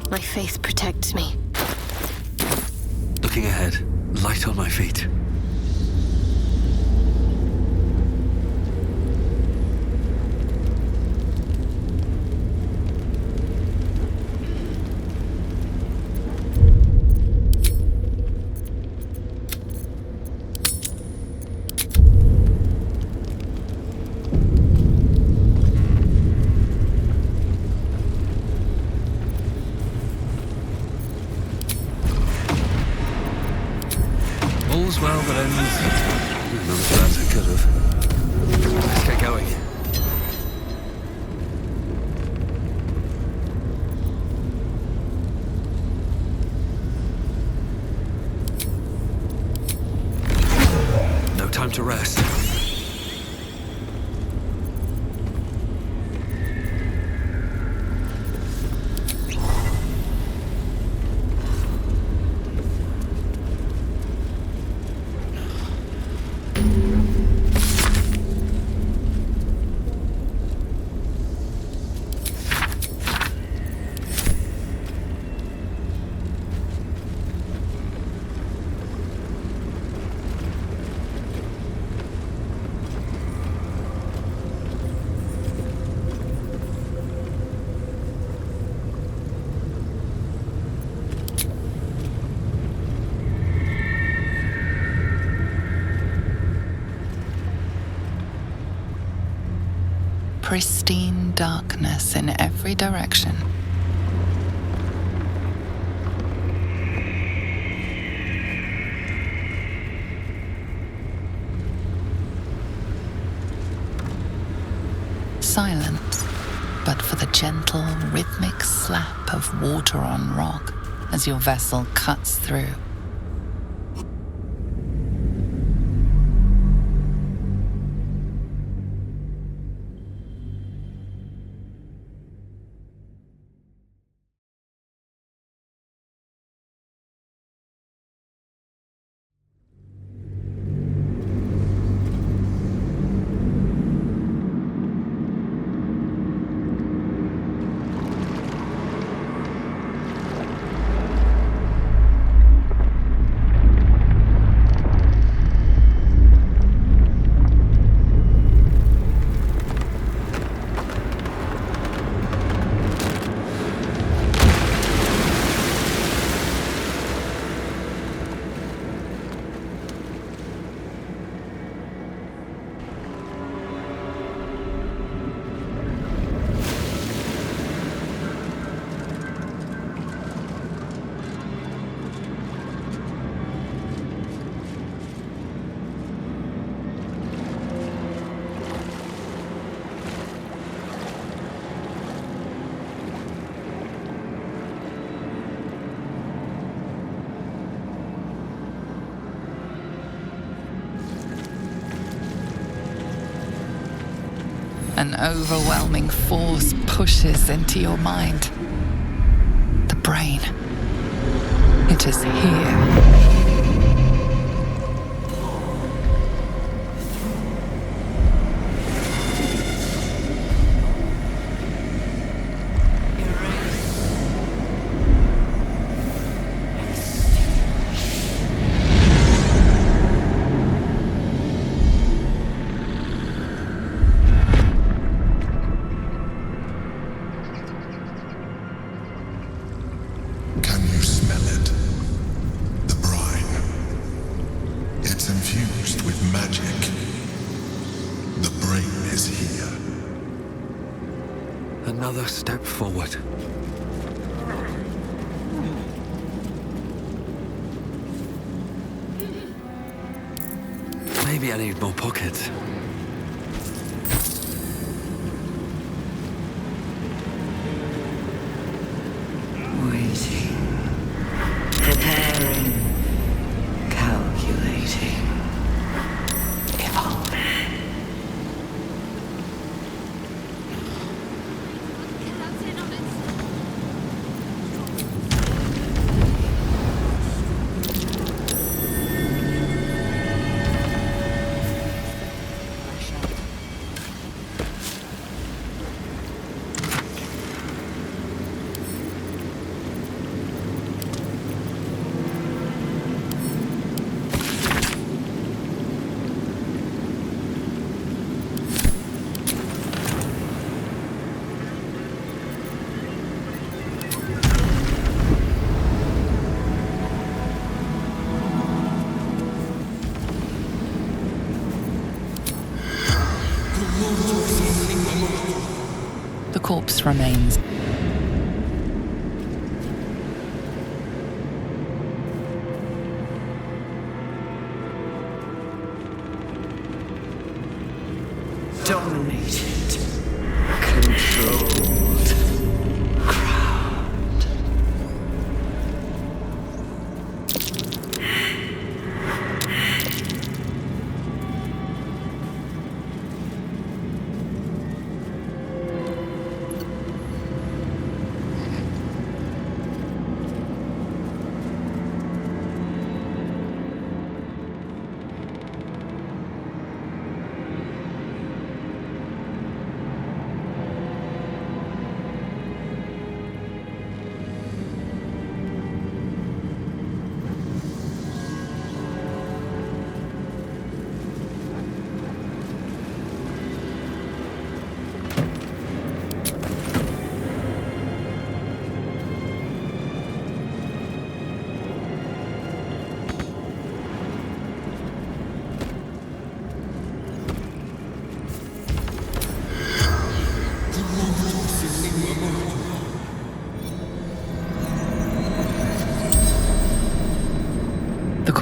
My faith protects me. Looking ahead, light on my feet. All's well that ends. Not as bad as it could have. Let's get going. time to rest. Pristine darkness in every direction. Silence, but for the gentle, rhythmic slap of water on rock as your vessel cuts through. An overwhelming force pushes into your mind. The brain. It is here. Another step forward. Maybe I need more pockets. Waiting. Preparing. Calculating. Evolving. The corpse remains. Dominated. Controlled. Crowned.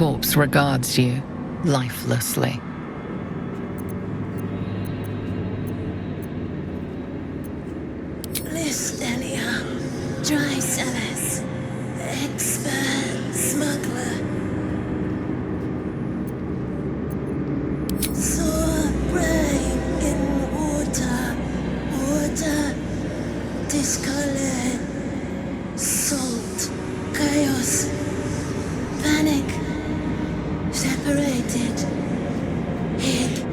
corpse regards you lifelessly. Listelia, dry sellers, expert smuggler. Sore brain in water, water discolored, salt, chaos, panic, separated, hid.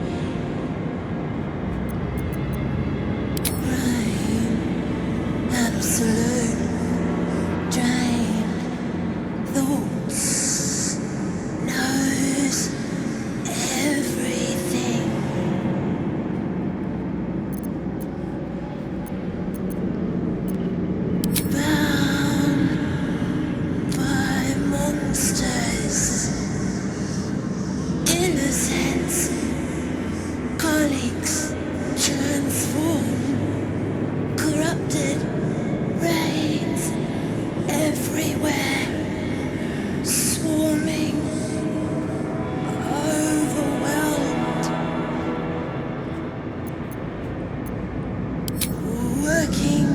Absolute drain. Thoughts. Knows everything. Bound by monsters. Innocents. Colleagues. Transformed. Corrupted. Reigns everywhere, swarming, overwhelmed, working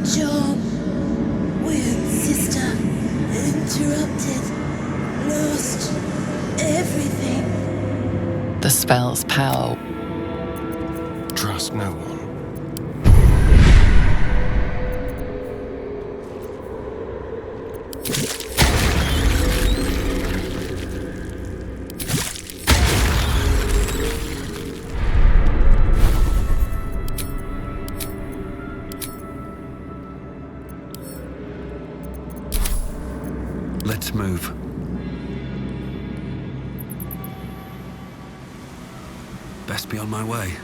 job, weird sister, interrupted, lost everything. The spell's power. Trust no one. Let's move. Best be on my way.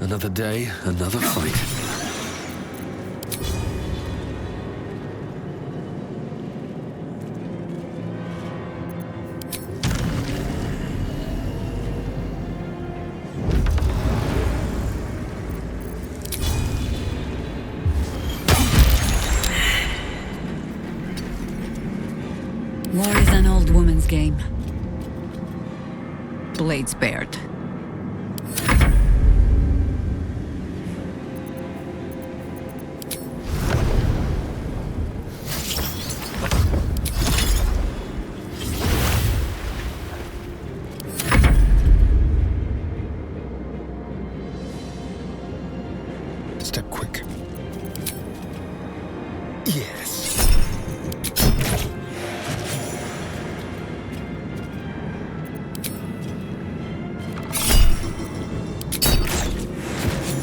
Another day, another fight. War is an old woman's game. Blades bared. Step quick. Yes.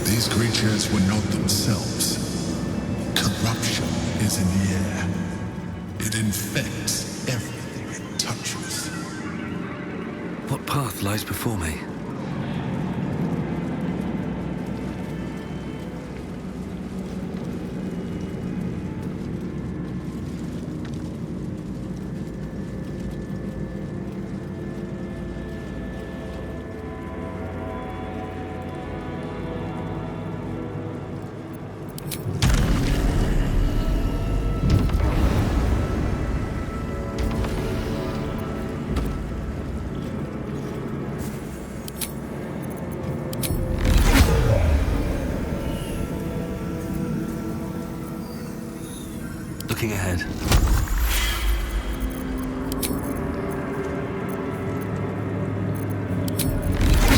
These creatures were not themselves. Corruption is in the air. It infects everything it touches. What path lies before me? Looking ahead.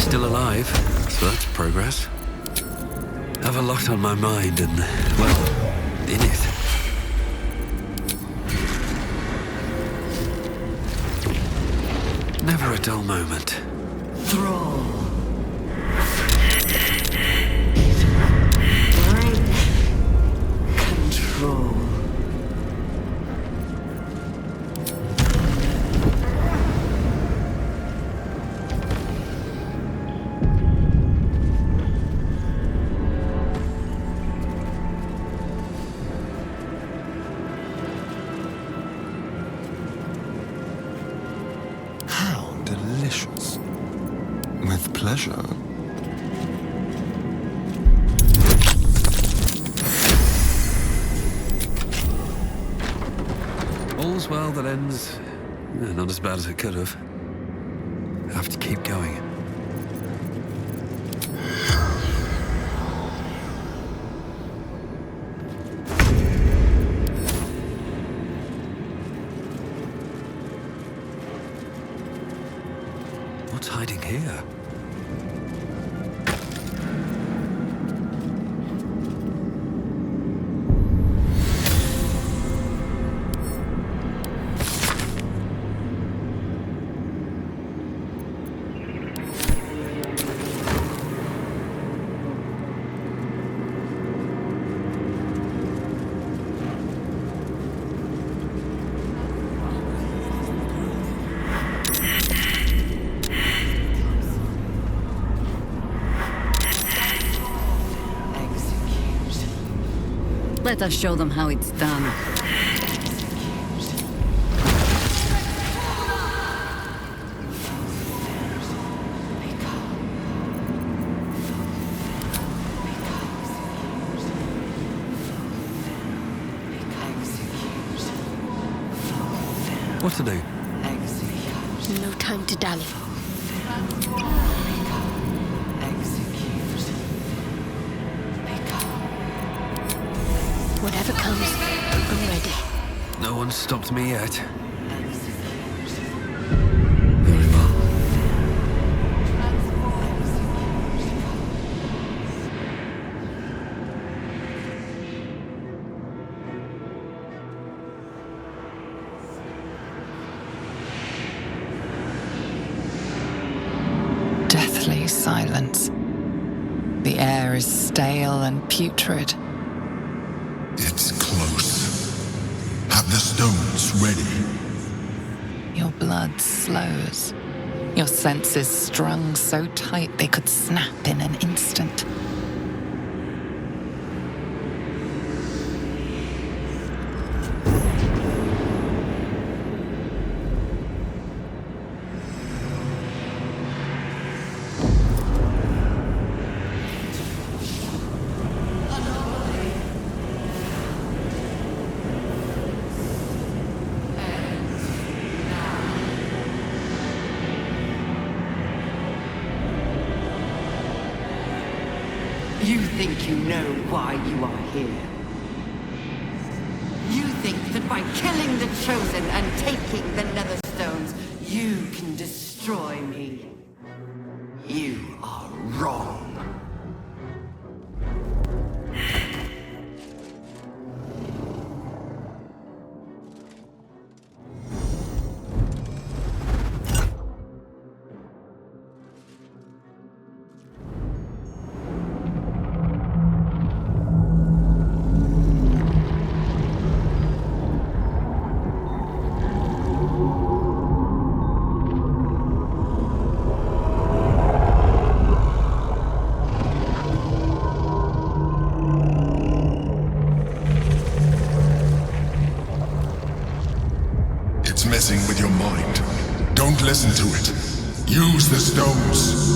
Still alive, so that's progress. Have a lot on my mind and, well, in it. Never a dull moment. Thrall. Control. Delicious. With pleasure. All's well that ends. Not as bad as it could have. Have to keep going. What's hiding here? Let us show them how it's done. What to do? No time to dally. Whatever comes, I'm ready. No one's stopped me yet. Very well. Deathly silence. The air is stale and putrid. It's close. Have the stones ready. Your blood slows. Your senses strung so tight they could snap in an instant. You think you know why you are here. You think that by killing the Chosen and taking the Netherstones, you can destroy me. You are wrong. Messing with your mind. Don't listen to it. Use the stones.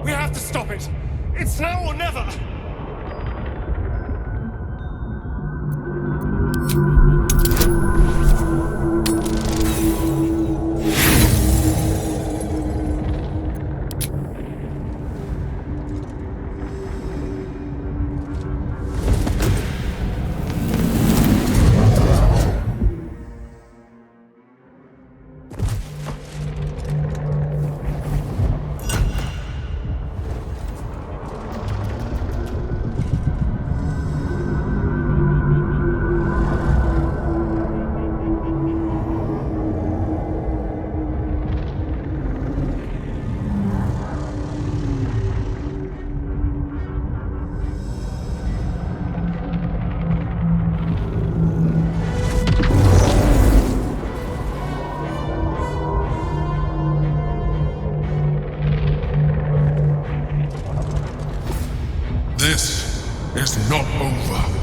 We have to stop It's now or never! This is not over.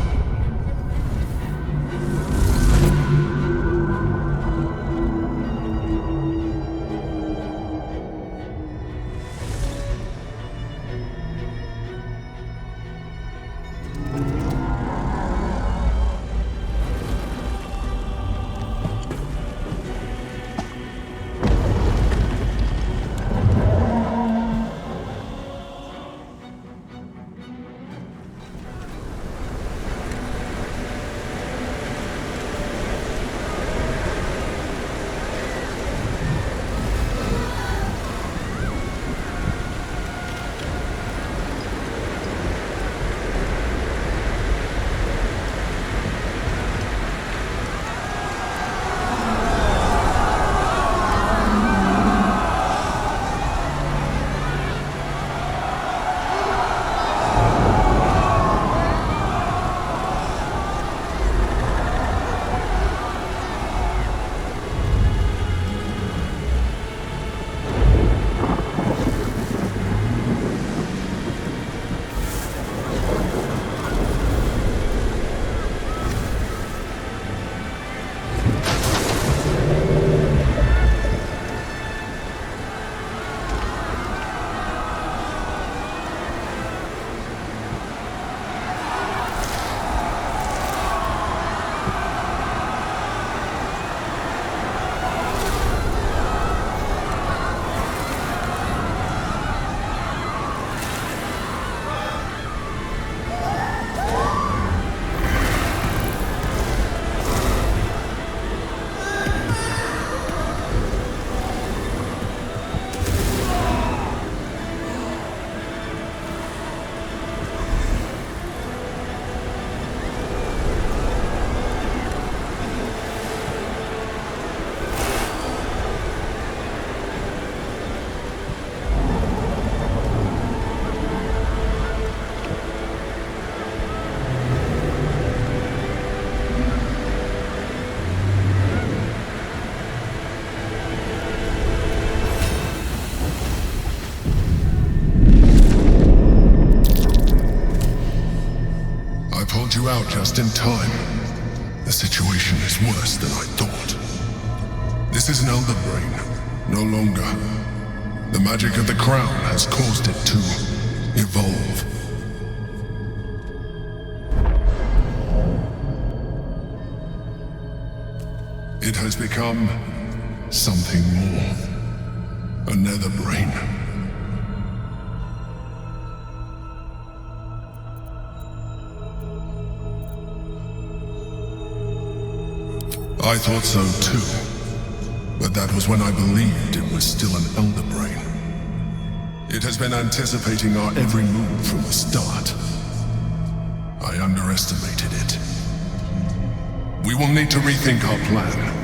You out just in time. The situation is worse than I thought. This is an Elder Brain, no longer. The magic of the crown has caused it to evolve. It has become something more. A nether brain. I thought so too, but that was when I believed it was still an Elder Brain. It has been anticipating our every move from the start. I underestimated it. We will need to rethink our plan.